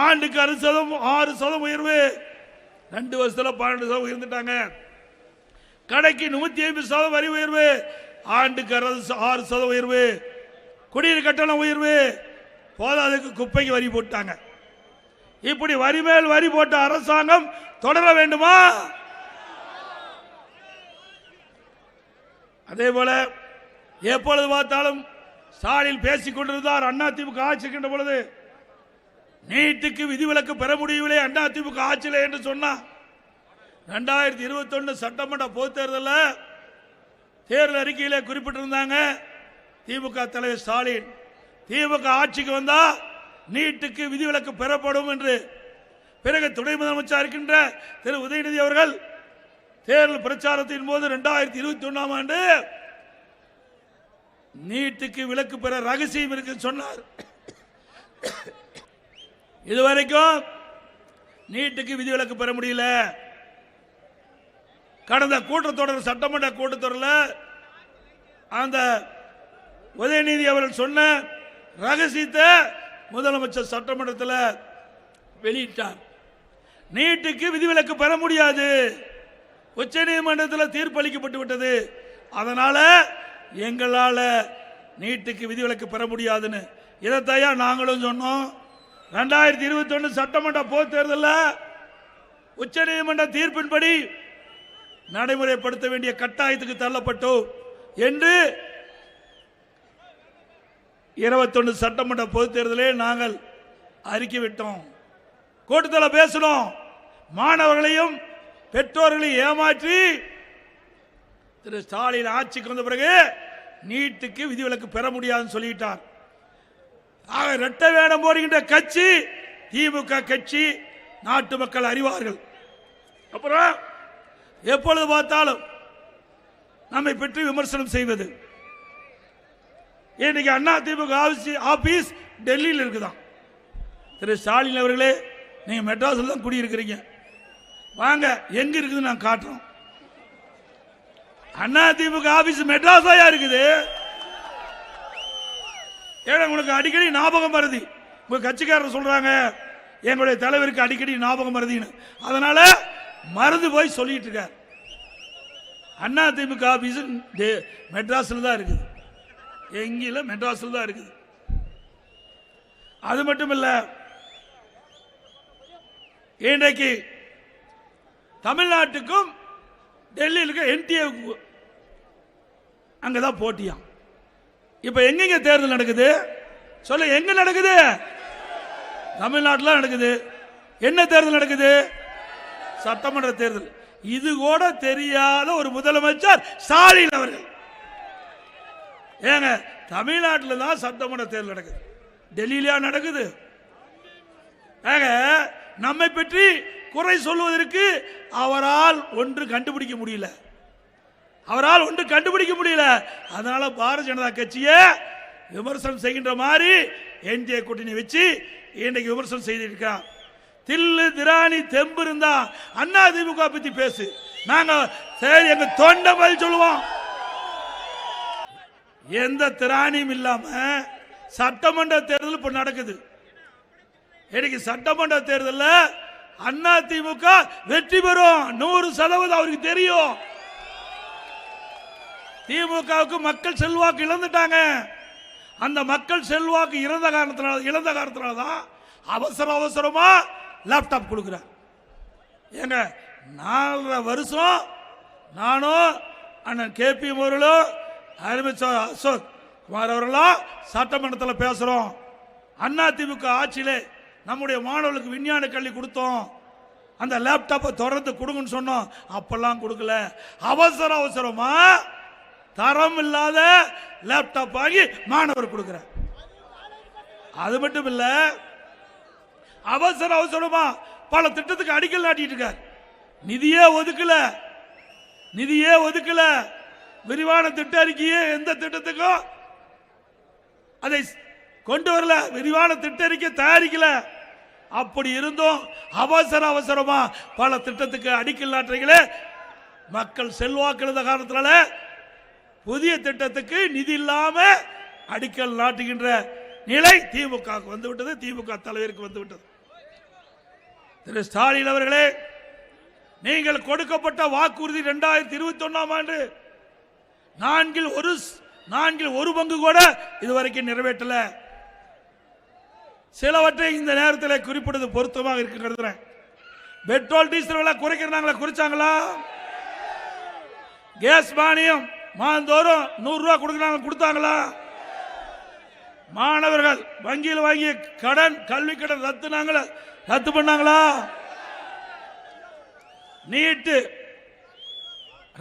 A: ஆண்டுக்கு 6% உயர்வு. 2 வருஷத்துல 12% உயர்ந்துட்டாங்க. கடைக்கு 150% வரி உயர்வு, ஆண்டுக்கு 6% உயர்வு. குடிநீர் கட்டண உயர்வு, போதாதுக்கு குப்பைக்கு வரி போட்டாங்க. இப்படி வரி மேல் வரி போட்ட அரசாங்கம் தொடர வேண்டுமா? அதே போல எப்பொழுது பார்த்தாலும் ஸ்டாலின் பேசிக் கொண்டிருந்தார். அதிமுக ஆட்சி இருக்கின்ற பொழுது நீட்டுக்கு விதிவிலக்கு பெற முடியவில்லை அதிமுக ஆட்சியில் என்று சொன்னார். 2021 சட்டமன்ற பொது தேர்தலில் தேர்தல் அறிக்கையில் குறிப்பிட்டிருந்தாங்க திமுக தலைவர் ஸ்டாலின், திமுக ஆட்சிக்கு வந்தா நீட்டுக்கு விதிவிலக்கு பெறப்படும் என்று. பிறகு துணை முதலமைச்சர் இருக்கின்ற திரு உதயநிதி அவர்கள் தேர்தல் பிரச்சாரத்தின் போது 2021 ஆண்டு நீட்டுக்கு விலக்கு பெற ரகசியம் இருக்கு சொன்னார். இதுவரைக்கும் நீட்டுக்கு விதிவிலக்கு பெற முடியல. கடந்த கூட்டத்தொடர் சட்டமன்ற கூட்டத்தொடரில் அந்த உதயநிதி அவர்கள் சொன்ன ரகசியத்தை முதலமைச்சர் சட்டமன்றத்தில் வெளியிட்டார். நீட்டுக்கு விதிவிலக்கு பெற முடியாது, உச்ச நீதிமன்றத்தில் தீர்ப்பளிக்கப்பட்டு விட்டது, அதனால எங்களால் நீட்டுக்கு விதிவிலக்கு பெற முடியாதுன்னு. இதைத்தையா நாங்களும் சொன்னோம். 2021 சட்டமன்ற பொது தேர்தலில் உச்ச நீதிமன்ற தீர்ப்பின்படி நடைமுறைப்படுத்த வேண்டிய கட்டாயத்துக்கு தள்ளப்பட்டோம் என்று 21 சட்டமன்ற பொது தேர்தலே நாங்கள் அறிக்கை விட்டோம். கூட்டத்தில் பேசணும். மாணவர்களையும் பெற்றோர்களையும் ஏமாற்றி திரு ஸ்டாலின் ஆட்சிக்கு வந்த பிறகு நீட்டுக்கு விதிவிலக்கு பெற முடியாதுன்னு சொல்லிட்டார். ஆக இரட்டை வேடம் போடுகின்ற கட்சி திமுக கட்சி, நாட்டு மக்கள் அறிவார்கள். அப்புறம் எப்பொழுது பார்த்தாலும் நம்மை பற்றி விமர்சனம் செய்வது. இன்னைக்கு அண்ணா திமுக ஆபீஸ் டெல்லியில் இருக்குதான். திரு ஸ்டாலின் அவர்களே, நீங்க மெட்ராஸில் தான் குடியிருக்கிறீங்க, வாங்க எங்க இருக்குது நான் காட்டுறோம். அண்ணா திமுக ஆபீஸ் மெட்ராஸா இருக்குது. ஏன்னா உங்களுக்கு அடிக்கடி ஞாபகம் வருது, உங்க கட்சிக்காரர் சொல்றாங்க எங்களுடைய தலைவருக்கு அடிக்கடி ஞாபகம் வருதுன்னு, அதனால மறந்து போய் சொல்லிட்டு இருக்கார். அண்ணா திமுக ஆபீஸ் மெட்ராஸில் தான் இருக்குது, எங்கில மெட்ராஸில் தான் இருக்குது. அது மட்டும் இல்ல, இன்றைக்கு தமிழ்நாட்டுக்கும் டெல்லியில் என்டிஏ அங்கதான் போட்டியாம். இப்ப எங்க தேர்தல் நடக்குது சொல்ல? எங்க நடக்குது? தமிழ்நாட்டில் நடக்குது. என்ன தேர்தல் நடக்குது? சட்டமன்ற தேர்தல். இது கூட தெரியாத ஒரு முதலமைச்சர் ஸ்டாலின் அவர்கள். ஏங்க, தமிழ்நாட்டில் தான் சட்டமன்ற தேர்தல் நடக்குது, டெல்லியிலயா நடக்குது? நம்மை பற்றி குறை சொல்வதற்கு அவரால் ஒன்று கண்டுபிடிக்க முடியல, அதனால பாரதிய ஜனதா கட்சியை விமர்சனம் செய்கின்ற மாதிரி என்டிஏ கூட்டணி வச்சு இன்றைக்கு விமர்சனம் செய்திருக்கார். தில்லு திராணி தெம்பு இருந்தா அண்ணா திமுக பத்தி பேசு, நாங்க சரி எங்க தொண்டை பதில் சொல்லுவோம். எந்த திராணியும் இல்லாம சட்டமன்ற தேர்தல் இப்ப நடக்குது. இன்னைக்கு சட்டமன்ற தேர்தலில் அண்ணா திமுக வெற்றி பெறும் 100% அவருக்கு தெரியும். திமுகவுக்கு மக்கள் செல்வாக்கு இழந்துட்டாங்க. அந்த மக்கள் செல்வாக்கு இழந்த காரணத்தினால தான் அவசரமா லேப்டாப் கொடுக்கிறார். ஏங்க, 4.5 வருஷம் நானும் அண்ணன் கேபி அவர்களும் அறிவிச்சார் அசோக் குமார் அவர்களும் சட்டமன்றத்தில் பேசுறோம். அண்ணா திமுக ஆட்சியிலே நம்முடைய மாணவர்களுக்கு விஞ்ஞான கல்வி கொடுத்தோம், அந்த லேப்டாப்பை தொடர்ந்து கொடுங்கன்னு சொன்னோம், அப்பெல்லாம் கொடுக்கல. அவசரமா தரம் இல்லாத லேப்டாப் வாங்கி மாணவர் கொடுக்கிறார். அது மட்டும் இல்ல, அவசரமா பல திட்டத்துக்கு அடிக்கல் நாட்டிட்டு இருக்கார். நிதியே ஒதுக்கல. விரிவான திட்ட அறிக்கையே எந்த திட்டத்துக்கும் அதை கொண்டு வரல, விரிவான திட்ட அறிக்கை தயாரிக்கல. அப்படி இருந்தும் அவசரமா பல திட்டத்துக்கு அடிக்கல் நாட்டுறீங்களே. மக்கள் செல்வாக்கு இழந்த காரணத்தினால புதிய திட்டத்துக்கு நிதி இல்லாம அடிக்கல் நாட்டுகின்ற நிலை திமுக வந்துவிட்டது, திமுக தலைவருக்கு வந்துவிட்டது. திரு ஸ்டாலின் அவர்களே, நீங்கள் கொடுக்கப்பட்ட வாக்குறுதி 2021 ஆண்டு 4/1 கூட இதுவரைக்கும் நிறைவேற்றல. சிலவற்றை இந்த நேரத்தில் குறிப்பிடுவது பொருத்தமாக இருக்கு கருதுறேன். பெட்ரோல் டீசல் விலை குறைக்கிறாங்களா? குறிச்சாங்களா? கேஸ் மானியம் மாதந்தோறும் 100 ரூபாய் கொடுத்தாங்களா? மாணவர்கள் வங்கியில் வாங்கிய கடன், கல்வி கடன் ரத்து பண்ணாங்களா? நீட்டு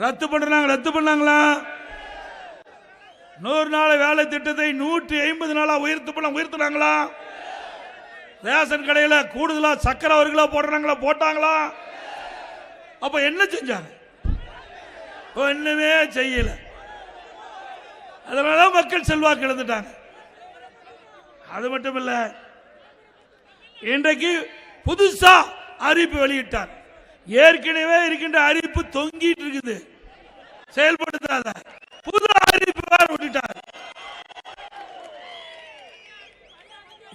A: ரத்து பண்ணாங்களா? 100 நாள் வேலை திட்டத்தை 150 நாளா உயர்த்தினாங்களா? ரேஷன் கடையில கூடுதலா சக்கரை அவர்களா போட்டாங்களா? அப்ப என்ன செஞ்சாங்க? ஒண்ணுமே செய்யல. அதனால மக்கள் செல்வாக்கு இழந்துட்டாங்க. அது மட்டும் இல்ல, இன்றைக்கு புதுசா அறிவிப்பு வெளியிட்டார். ஏற்கனவே இருக்கின்ற அறிவிப்பு தொங்கிட்டு இருக்குது, செயல்படுத்தாத புது அறிவிப்பு விட்டுட்டார்.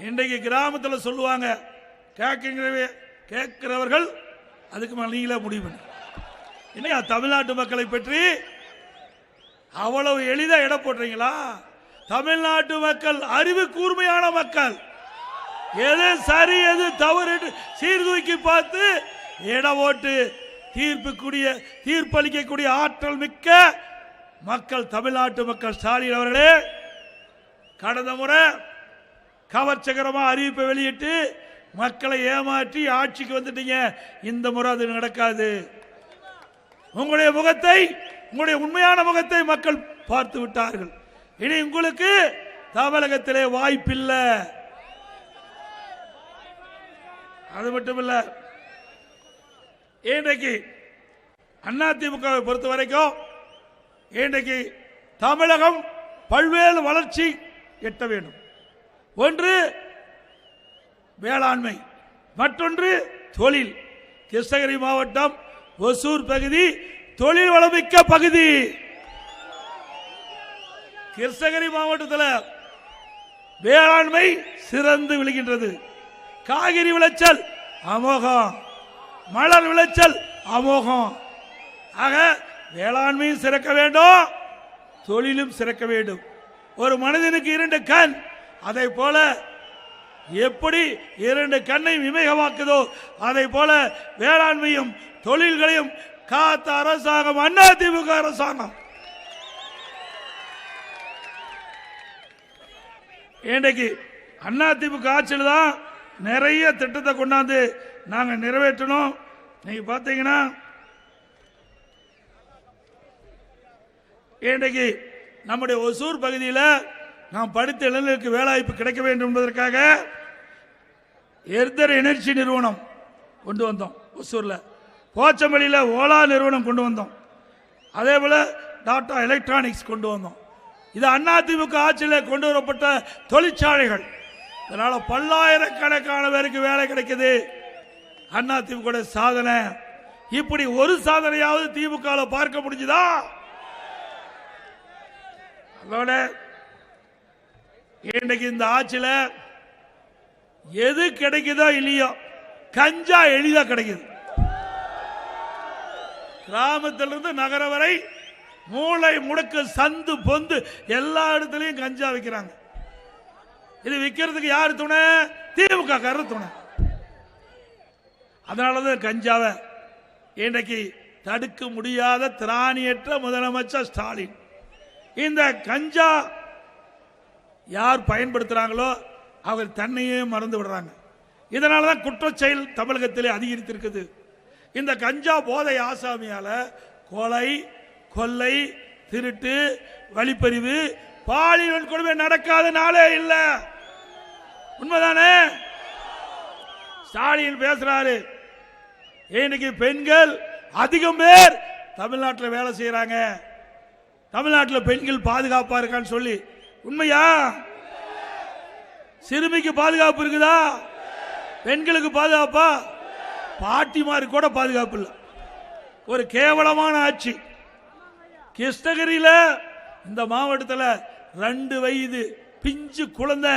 A: இன்றைக்கு கிராமத்தில் சொல்லுவாங்க, கேட்கிறவர்கள் அதுக்கு மேல நீங்களே முடிவு பண்ணு. என்ன தமிழ்நாட்டு மக்களை பற்றி அவ்வளவு எளிதா எடை போடுறீங்களா? தமிழ்நாட்டு மக்கள் அறிவு கூர்மையான மக்கள், எது சரி எது தவறு சீர்தூக்கி பார்த்து எடை போட்டு தீர்ப்பளிக்கக்கூடிய ஆற்றல் மிக்க மக்கள் தமிழ்நாட்டு மக்கள். ஸ்டாலின் அவர்களே, கடந்த முறை கவர்ச்சிகரமா அறிவிப்பை வெளியிட்டு மக்களை ஏமாற்றி ஆட்சிக்கு வந்துட்டீங்க. இந்த முறை அது நடக்காது. உங்களுடைய முகத்தை உங்களுடைய உண்மையான முகத்தை மக்கள் பார்த்து விட்டார்கள். இனி உங்களுக்கு தமிழகத்திலே வாய்ப்பில்லை. அது மட்டுமில்ல, இன்றைக்கு அதிமுகவை பொறுத்த வரைக்கும் இன்றைக்கு தமிழகம் பல்வேறு வளர்ச்சி எட்ட வேண்டும். ஒன்று வேளாண்மை, மற்றொன்று தொழில். கிருஷ்ணகிரி மாவட்டம் ஒசூர் பகுதி தொழில் வளமிக்க பகுதி. கிருஷ்ணகிரி மாவட்டத்தில் வேளாண்மை சிறந்து விளைகின்றது. காய்கறி விளைச்சல் அமோகம், மலர் விளைச்சல் அமோகம். ஆக வேளாண்மையும் சிறக்க வேண்டும், தொழிலும் சிறக்க வேண்டும். ஒரு மனிதனுக்கு 2 கண், அதை போல எப்படி 2 கண்ணை விமேகமாக்குதோ அதை போல வேளாண்மையும் தொழில்களையும் காத்த அரசாங்கம் அதிமுக அரசாங்கம். இன்றைக்கு அதிமுக ஆட்சியில் தான் நிறைய திட்டத்தை கொண்டாந்து நாங்கள் நிறைவேற்றணும். நீங்க பார்த்தீங்கன்னா இன்றைக்கு நம்முடைய ஒசூர் பகுதியில் நாம் படித்த இளைஞர்களுக்கு வேலைவாய்ப்பு கிடைக்க வேண்டும் என்பதற்காக எர்தர் எனர்ஜி நிறுவனம் கொண்டு வந்தோம். ஒசூரில் போச்சம்பள்ளியில் ஓலா நிறுவனம் கொண்டு வந்தோம். அதே போல டாடா எலக்ட்ரானிக்ஸ் கொண்டு வந்தோம். இது அதிமுக ஆட்சியில் கொண்டு வரப்பட்ட தொழிற்சாலைகள். இதனால பல்லாயிரக்கணக்கான பேருக்கு வேலை கிடைக்குது. அதிமுக சாதனை. இப்படி ஒரு சாதனையாவது திமுக பார்க்க முடிஞ்சுதா? அதோட இன்றைக்கு இந்த ஆட்சியில் எது கிடைக்குதோ இல்லையோ கஞ்சா எளிதா கிடைக்குது. கிராமத்திலிருந்து நகரம் வரை மூளை முடுக்கு சந்து பொந்து எல்லா இடத்துலையும் கஞ்சா விற்கிறாங்க. இது விற்கிறதுக்கு யார் துணை? திமுக காரர் துணை. அதனாலதான் கஞ்சாவை இன்றைக்கு தடுக்க முடியாத திராணியற்ற முதலமைச்சர் ஸ்டாலின் இந்த கஞ்சா யார் பயன்படுத்துறாங்களோ அவர் தன்னையே மறந்து விடுறாங்க. இதனாலதான் குற்றச்செயல் தமிழகத்திலே அதிகரித்திருக்குது. இந்த கஞ்சா போதை ஆசாமியால கொலை, கொள்ளை, திருட்டு, வழிப்பறிவு, பாலியல் கொடுமை நடக்காத நாளே இல்ல. உண்மைதானே? ஸ்டாலின் பேசுறாரு, இன்னைக்கு பெண்கள் அதிகம் பேர் தமிழ்நாட்டில் வேலை செய்யறாங்க, தமிழ்நாட்டில் பெண்கள் பாதுகாப்பா இருக்கான்னு சொல்லி. உண்மையா? சிறுமிக்கு பாதுகாப்பு இருக்குதா? பெண்களுக்கு பாதுகாப்பா? பாட்டிமாரு கூட பாதுகாப்பு இல்லை. ஒரு கேவலமான ஆட்சி. கிருஷ்ணகிரியில இந்த மாவட்டத்தில் 2 வயது பிஞ்சு குழந்தை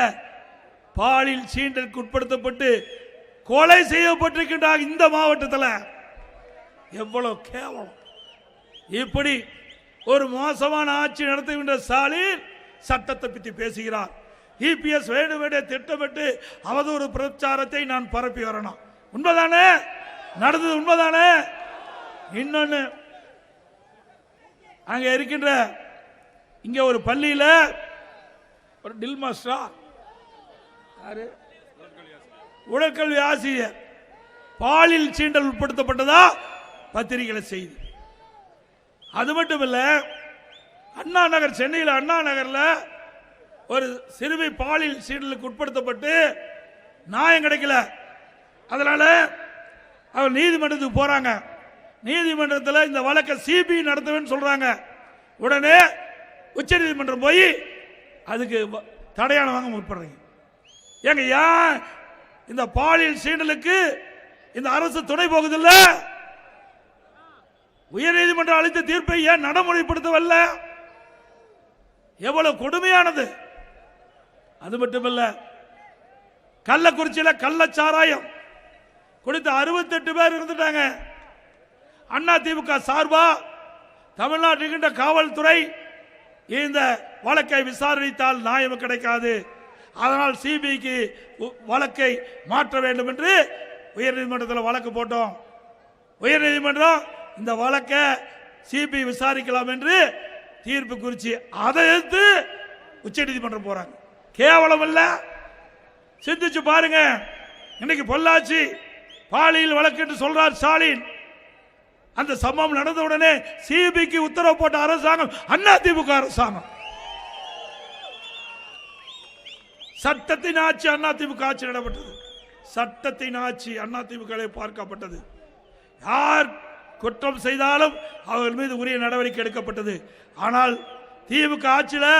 A: பாலியல் சீண்டலுக்கு உட்படுத்தப்பட்டு கொலை செய்யப்பட்டிருக்கின்றார். இந்த மாவட்டத்தில் எவ்வளவு கேவலம்! இப்படி ஒரு மோசமான ஆட்சி நடத்துகின்ற ஸ்டாலின் சட்டத்தை பற்றி பேசுகிறார். இபிஎஸ் வேண்டும் வேண்டிய திட்டமிட்டு அவதூறு பிரச்சாரத்தை நான் பரப்பி வரணும். உண்மைதானே? நடந்தது உண்மைதானே? இன்னொன்னு, அங்க இருக்கின்ற இங்க ஒரு பள்ளியில் ஒரு டில் மாஸ்டரா உடற்கல்வி ஆசிரியர் பாலியல் சீண்டல் உட்படுத்தப்பட்டதா பத்திரிகையில செய்தி. அது மட்டும் இல்ல, அண்ணா நகர், சென்னையில் அண்ணா நகர்ல ஒரு சிறுமி பாலியல் சீண்டலுக்கு உட்படுத்தப்பட்டு நியாயம் கிடைக்கல. அதனால அவர் நீதிமன்றத்துக்கு போறாங்க. நீதிமன்றத்தில் இந்த வழக்கை சிபிஐ நடத்துவேன்னு சொல்றாங்க. உடனே உச்ச நீதிமன்றம் போய் அதுக்கு தடையான வாங்க முற்படுறீங்க. ஏங்க, ஏன் இந்த பாலியல் சீண்டலுக்கு இந்த அரசு துணை போகுதில்ல? உயர் நீதிமன்றம் அளித்த தீர்ப்பை ஏன் நடைமுறைப்படுத்தவில்லை? எவ்வளவு கொடுமையானது! அது மட்டுமல்ல, கள்ளக்குறிச்சியில் கள்ளச்சாராயம் குடித்த 68 பேர் இருந்துட்டாங்க. அதிமுக சார்பா தமிழ்நாட்டில் காவல்துறை இந்த வழக்கை விசாரித்தால் நியாயம் கிடைக்காது, அதனால் சிபிஐக்கு வழக்கை மாற்ற வேண்டும் என்று உயர்நீதிமன்றத்தில் வழக்கு போட்டோம். உயர்நீதிமன்றம் இந்த வழக்கை சிபிஐ விசாரிக்கலாம் என்று தீர்ப்பு குறிச்சி அதை எதிர்த்து உச்ச நீதிமன்றம் போறாங்க. கேவலம் இல்ல? சிந்திச்சு பாருங்க. இன்னைக்கு பொள்ளாச்சி பாலியல் வழக்கு என்று சொல்றார் ஸ்டாலின். அந்த சம்பவம் நடந்த உடனே சிபிக்கு உத்தரவு போட்ட அரசாங்கம் அதிமுக அரசாங்கம். சட்டத்தின் ஆட்சி அதிமுக ஆட்சி நடைபெற்றது. சட்டத்தின் ஆட்சி அதிமுக பார்க்கப்பட்டது. யார் குற்றம் செய்தாலும் அவர்கள் மீது உரிய நடவடிக்கை எடுக்கப்பட்டது. ஆனால் திமுக ஆட்சியில்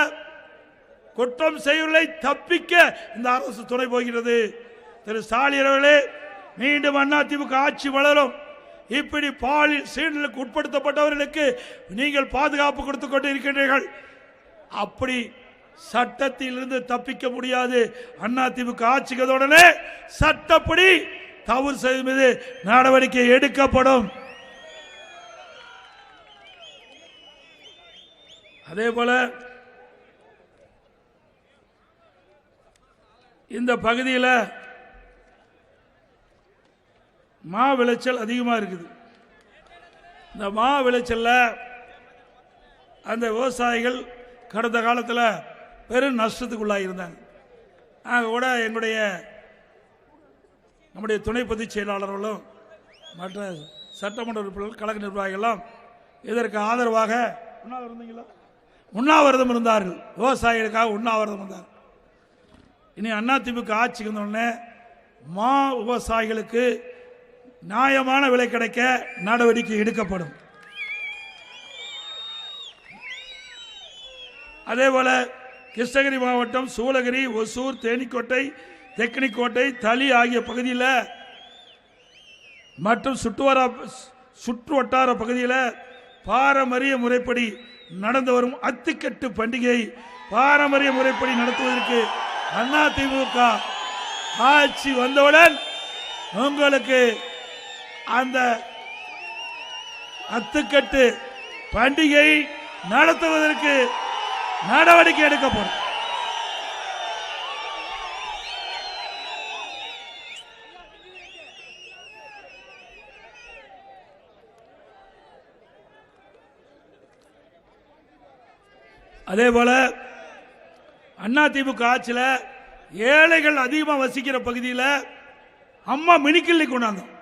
A: குற்றம் செய்வதை தப்பிக்க இந்த அரசு துணை போகிறது. திரு ஸ்டாலின் அவர்களே, மீண்டும் அதிமுக ஆட்சி வளரும். இப்படி பாலியல் சீண்டலுக்கு உட்படுத்தப்பட்டவர்களுக்கு நீங்கள் பாதுகாப்பு கொடுத்துக் கொண்டு இருக்கின்றீர்கள். அப்படி சட்டத்திலிருந்து தப்பிக்க முடியாது. அதிமுக ஆட்சிக்கு சட்டப்படி தவறு செய்த மீது நடவடிக்கை எடுக்கப்படும். அதே போல இந்த பகுதியில் மா விளைச்சல் அதிகமாக இருக்குது. இந்த மா விளைச்சல்ல அந்த விவசாயிகள் கடந்த காலத்தில் பெரும் நஷ்டத்துக்குள்ளாக இருந்தாங்க. நாங்கள் கூட நம்முடைய துணை பொதுச் செயலாளர்களும் மற்ற சட்டமன்ற உறுப்பினர்கள் கழக நிர்வாகிகளும் இதற்கு ஆதரவாக உண்ணாவிரதம் இருந்தார்கள். விவசாயிகளுக்காக உண்ணாவிரதம் இருந்தார்கள். இனி அதிமுக ஆட்சிக்கு வந்தோடனே மா விவசாயிகளுக்கு நியாயமான விலை கிடைக்க நடவடிக்கை எடுக்கப்படும். அதேபோல கிருஷ்ணகிரி மாவட்டம் சூளகிரி, ஒசூர், தேனிக்கோட்டை, தெக்கனிக்கோட்டை, தளி ஆகிய பகுதியில் மற்றும் சுற்று வட்டார பகுதியில் பாரம்பரிய முறைப்படி நடந்து வரும் அத்திக்கட்டு பண்டிகை பாரம்பரிய முறைப்படி நடத்துவதற்கு அதிமுக ஆட்சி வந்தவுடன் உங்களுக்கு அந்த அத்துக்கட்டு பண்டிகை நடத்துவதற்கு நடவடிக்கை எடுக்கப்படும். அதே போல அதிமுக ஆட்சியில் ஏழைகள் அதிகமாக வசிக்கிற பகுதியில் அம்மா மினிக்கிள்ளி கொண்டாந்தோம்.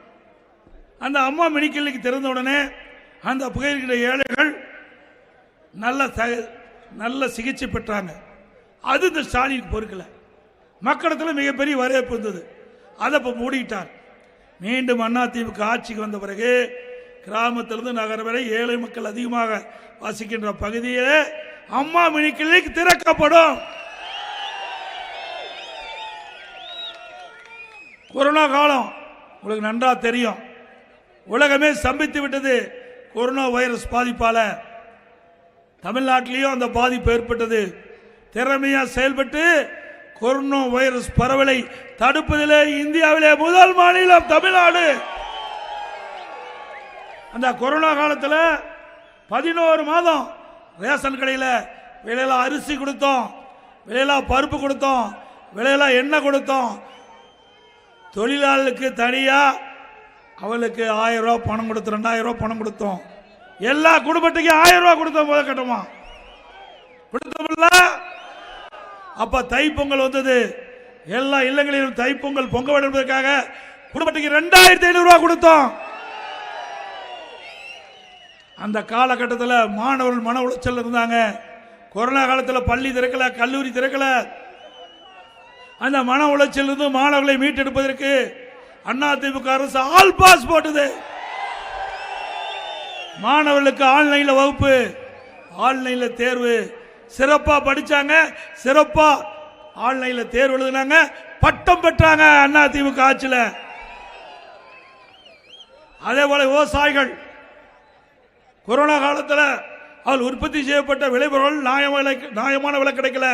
A: அந்த அம்மா மினிக்கிள்ளிக்கு திறந்த உடனே அந்த பகுதியில் ஏழைகள் நல்ல சிகிச்சை பெற்றாங்க. அது இந்த ஸ்டாலினுக்கு பொறுக்கல. மக்களிடத்தில் மிகப்பெரிய வரவேற்பு இருந்தது. அதை இப்போ மூடிட்டார். மீண்டும் அதிமுக ஆட்சிக்கு வந்த பிறகு கிராமத்திலிருந்து நகரம் வரை ஏழை மக்கள் அதிகமாக வசிக்கின்ற பகுதியில் அம்மா மினிக்கிள்ளிக்கு திறக்கப்படும். கொரோனா காலம் உங்களுக்கு நன்றாக தெரியும். உலகமே ஸ்தம்பித்து விட்டது. கொரோனா வைரஸ் பாதிப்பால தமிழ்நாட்டிலேயும் அந்த பாதிப்பு ஏற்பட்டது. திறமையா செயல்பட்டு கொரோனா வைரஸ் பரவலை தடுப்பதிலே இந்தியாவிலே முதல் மாநிலம் தமிழ்நாடு. அந்த கொரோனா காலத்தில் 11 மாதம் ரேஷன் கடையில் விலையில அரிசி கொடுத்தோம், விலையில பருப்பு கொடுத்தோம், விலையில எண்ணெய் கொடுத்தோம். தொழிலாளர்களுக்கு தனியா அவளுக்கு 1000 ரூபாய் பணம் கொடுத்தோம், 2000 ரூபாய் பணம் கொடுத்தோம். எல்லா குடும்பத்துக்கும் 1000 ரூபாய் கொடுத்தோம். முதல் கட்டமா கொடுத்தோம்ல. அப்ப தைப்பொங்கல் வந்தது. எல்லா இல்லங்களிலும் தைப்பொங்கல் பொங்க விடுவதற்காக குடும்பத்துக்கு 2500 ரூபாய் கொடுத்தோம். அந்த காலகட்டத்தில் மாணவர்கள் மன உளைச்சல் இருந்தாங்க. கொரோனா காலத்தில் பள்ளி திறக்கல, கல்லூரி திறக்கல. அந்த மன உளைச்சல் இருந்து மாணவர்களை மீட்டெடுப்பதற்கு அதிமுக அரசு ஆல் பாஸ் போட்டது. மாணவர்களுக்கு ஆன்லைன்ல வகுப்பு, ஆன்லைன்ல தேர்வு. சிறப்பா படிச்சாங்க, சிறப்பா ஆன்லைன்ல தேர்வு எழுதினாங்க, பட்டம் பெற்றாங்க அதிமுக ஆட்சியில். அதே போல விவசாயிகள் கொரோனா காலத்தில் அவள் உற்பத்தி செய்யப்பட்ட விளைபொருள் நியாயமான விலை கிடைக்கல.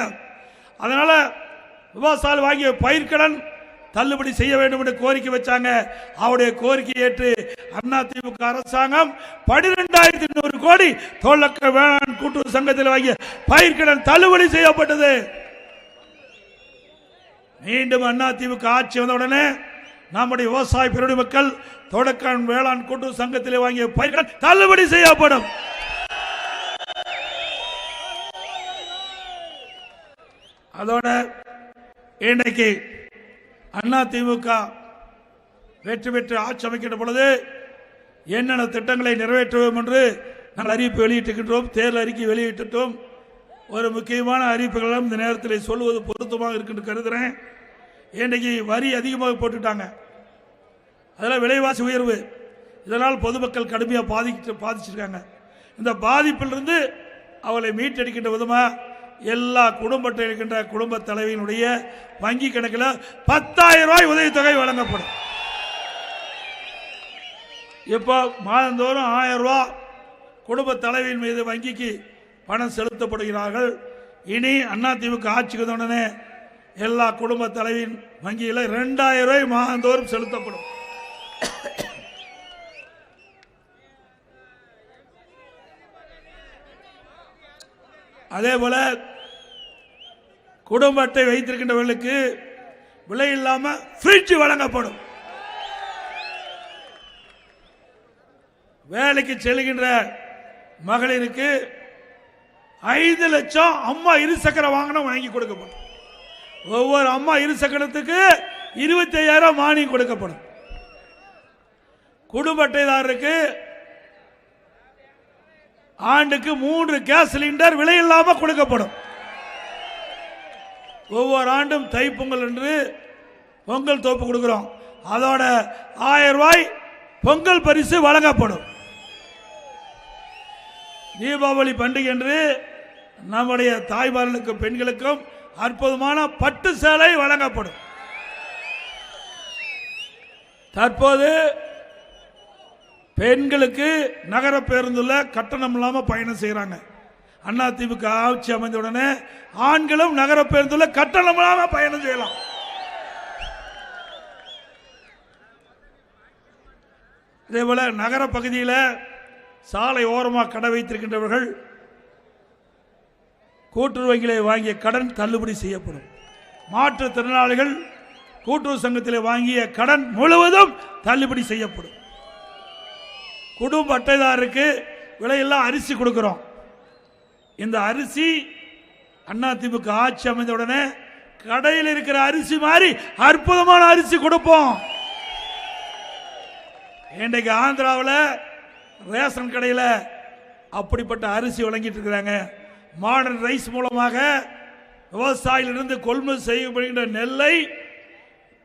A: அதனால விவசாயிகள் வாங்கிய பயிர்க்கடன் தள்ளுபடி செய்ய வேண்டும் என்று கோரிக்கை வச்சாங்க. அவருடைய கோரிக்கை ஏற்று அதிமுக அரசாங்கம் 12500 கோடி தோழக்க வேளாண் கூட்டுறவு சங்கத்தில் வாங்கிய பயிர்க்கடன் தள்ளுபடி செய்யப்பட்டது. மீண்டும் அதிமுக ஆட்சி வந்தவுடனே நம்முடைய விவசாய பெருடி மக்கள் தொடக்க வேளாண் கூட்டுறவு சங்கத்தில் வாங்கிய பயிர்கள் தள்ளுபடி செய்யப்படும். அதோட இன்னைக்கு அதிமுக வெற்றி பெற்று ஆட்சி அமைக்கின்ற பொழுது என்னென்ன திட்டங்களை நிறைவேற்றுவோம் என்று நாங்கள் அறிவிப்பு வெளியிட்டிருக்கின்றோம். தேர்தல் அறிக்கை வெளியிட்டோம். ஒரு முக்கியமான அறிவிப்புகளும் இந்த நேரத்தில் சொல்வது பொருத்தமாக இருக்குன்னு கருதுகிறேன். இன்றைக்கு வரி அதிகமாக போட்டுட்டாங்க, அதெல்லாம் விலைவாசி உயர்வு, இதனால் பொதுமக்கள் கடுமையாக பாதிச்சிருக்காங்க. இந்த பாதிப்பிலிருந்து அவளை மீட்டெடுக்கின்ற விதமாக எல்லா குடும்பத்தில் இருக்கின்ற குடும்ப தலைவியினுடைய வங்கி கணக்கில் 10,000 ரூபாய் உதவித்தொகை வழங்கப்படும். இப்போ மாதந்தோறும் 1000 ரூபாய் குடும்ப தலைவியின் மீது வங்கிக்கு பணம் செலுத்தப்படுகிறார்கள். இனி அதிமுக ஆட்சிக்கு உடனே எல்லா குடும்ப தலைவியின் வங்கியில் 2000 ரூபாய் மாதந்தோறும் செலுத்தப்படும். அதே போல குடும்ப அட்டை வைத்திருக்கின்றவர்களுக்கு விலை இல்லாமல் ஃப்ரிட்ஜ் வழங்கப்படும். வேலைக்கு செல்கின்ற மகளிருக்கு 5 லட்சம் அம்மா இருசக்கர வாகனம் வாங்கி கொடுக்கப்படும். ஒவ்வொரு அம்மா இருசக்கரத்துக்கு 25,000 மானியம் கொடுக்கப்படும். குடும்ப அட்டைதாரருக்கு ஆண்டுக்கு 3 கேஸ் சிலிண்டர் விலை இல்லாமல் கொடுக்கப்படும். ஒவ்வொரு ஆண்டும் தைப்பொங்கல் என்று பொங்கல் தோப்பு கொடுக்கிறோம், அதோட 1000 ரூபாய் பொங்கல் பரிசு வழங்கப்படும். தீபாவளி பண்டிகை என்று நம்முடைய தாய்மார்களுக்கும் பெண்களுக்கும் அற்புதமான பட்டு சேலை வழங்கப்படும். தற்போது பெண்களுக்கு நகர பேருந்துல கட்டணம் இல்லாமல் பயணம் செய்யறாங்க. அதிமுக ஆட்சி அமைந்தவுடனே ஆண்களும் நகர பேருந்துல கட்டணம் இல்லாமல் பயணம் செய்யலாம். இதே போல நகர பகுதியில் சாலை ஓரமாக கடை வைத்திருக்கின்றவர்கள் கூட்டுறவு வங்கியிலே வாங்கிய கடன் தள்ளுபடி செய்யப்படும். மாற்றுத்திறனாளிகள் கூட்டுறவு சங்கத்தில் வாங்கிய கடன் முழுவதும் தள்ளுபடி செய்யப்படும். குடும்ப அட்டைதாரருக்கு விலையெல்லாம் அரிசி கொடுக்கிறோம். இந்த அரிசி அதிமுக ஆட்சி அமைந்த உடனே கடையில் இருக்கிற அரிசி மாதிரி அற்புதமான அரிசி கொடுப்போம். இன்றைக்கு ஆந்திராவில் ரேஷன் கடையில் அப்படிப்பட்ட அரிசி வழங்கிட்டு இருக்கிறாங்க. மாடர்ன் ரைஸ் மூலமாக விவசாயிலிருந்து கொள்முதல் செய்யப்படுகின்ற நெல்லை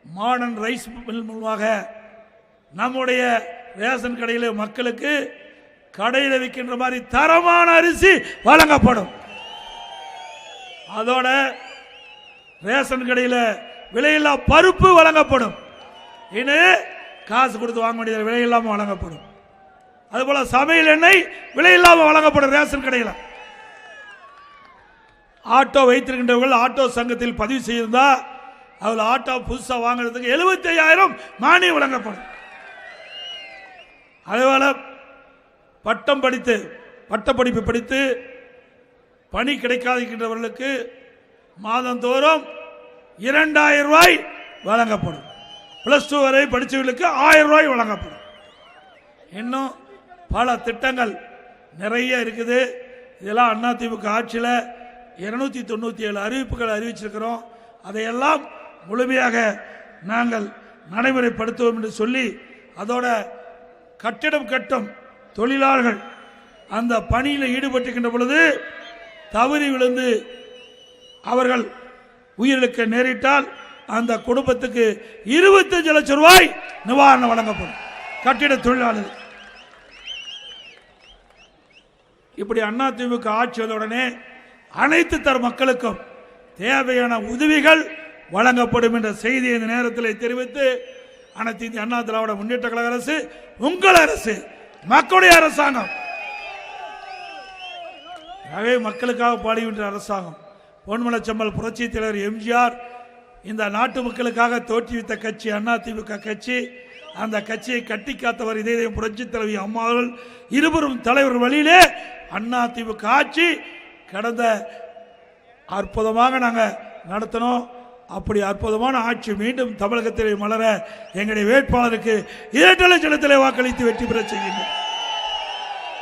A: மாடர்ன் ரைஸ் மில் மூலமாக நம்முடைய ரேஷன் கடையில் மக்களுக்கு கடையில் விற்கின்ற மாதிரி தரமான அரிசி வழங்கப்படும். அதோட ரேஷன் கடையில் விலையில்லா பருப்பு வழங்கப்படும். இன்னும் காசு கொடுத்து வாங்க வேண்டியது விலையில்லாமல் வழங்கப்படும். அதுபோல சமையல் எண்ணெய் விலையில்லாமல் வழங்கப்படும். ரேஷன் கடையில் ஆட்டோ வைத்திருக்கின்றவர்கள் ஆட்டோ சங்கத்தில் பதிவு செய்திருந்தா அவள் ஆட்டோ புதுசாக வாங்குறதுக்கு 75,000 மானியம் வழங்கப்படும். அதேபோல பட்டம் படித்து பட்டப்படிப்பு படித்து பணி கிடைக்காதிருக்கின்றவர்களுக்கு மாதந்தோறும் 2,000 ரூபாய் வழங்கப்படும். +2 வரை படித்தவர்களுக்கு 1000 ரூபாய் வழங்கப்படும். இன்னும் பல திட்டங்கள் நிறைய இருக்குது. இதெல்லாம் அதிமுக ஆட்சியில் 297 அறிவிப்புகள் அறிவிச்சிருக்கிறோம். அதையெல்லாம் முழுமையாக நாங்கள் நடைமுறைப்படுத்துவோம் என்று சொல்லி, அதோட கட்டிடம் கட்டும் தொழிலாளர்கள் அந்த பணியில் ஈடுபட்டிருக்கின்ற பொழுது தவறி விழுந்து அவர்கள் உயிரிழக்க நேரிட்டால் அந்த குடும்பத்துக்கு 25 லட்சம் ரூபாய் நிவாரணம் வழங்கப்படும். கட்டிட தொழிலாளர்கள் இப்படி அதிமுக ஆட்சி வந்தவுடனே அனைத்து தர மக்களுக்கும் தேவையான உதவிகள் வழங்கப்படும் என்ற செய்தியை இந்த நேரத்தில் தெரிவித்து, அனைத்து இந்திய அண்ணா திராவிட முன்னேற்ற கழக அரசு உங்கள் அரசு, மக்களுடைய அரசாங்கம், மக்களுக்காக பாடுகின்ற அரசாங்கம். பொன்மனச்செம்மல் புரட்சி தலைவர் எம்ஜிஆர் இந்த நாட்டு மக்களுக்காக தோற்றுவித்த கட்சி அதிமுக கட்சி. அந்த கட்சியை கட்டி காத்தவர் இதே புரட்சி தலைவி அம்மா அவர்கள். இருவரும் தலைவர் வழியிலே அதிமுக ஆட்சி கடந்த அற்புதமாக நாங்கள் நடத்தினோம். அப்படி அற்புதமான ஆட்சி மீண்டும் தமிழகத்திலே மலர எங்களுடைய வேட்பாளருக்கு 2 லட்சத்திலே வாக்களித்து வெற்றி பெற செய்யுங்கள்.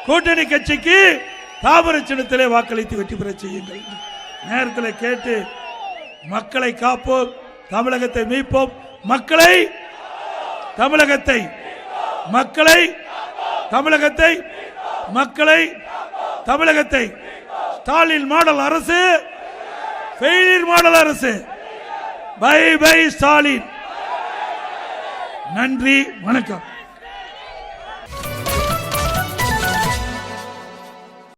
A: கூட்டணி கட்சிக்கு தாமரை சின்னத்திலே வாக்களித்து வெற்றி பெற செய்யுங்கள். நேரத்தில் கேட்டு மக்களை காப்போம், தமிழகத்தை மீட்போம். மக்களை தமிழகத்தை, மக்களை, தமிழகத்தை ஸ்டாலின் மாடல் அரசு, ஃபெயிலியர் மாடல் அரசு. Bye bye Stalin. நன்றி, வணக்கம்.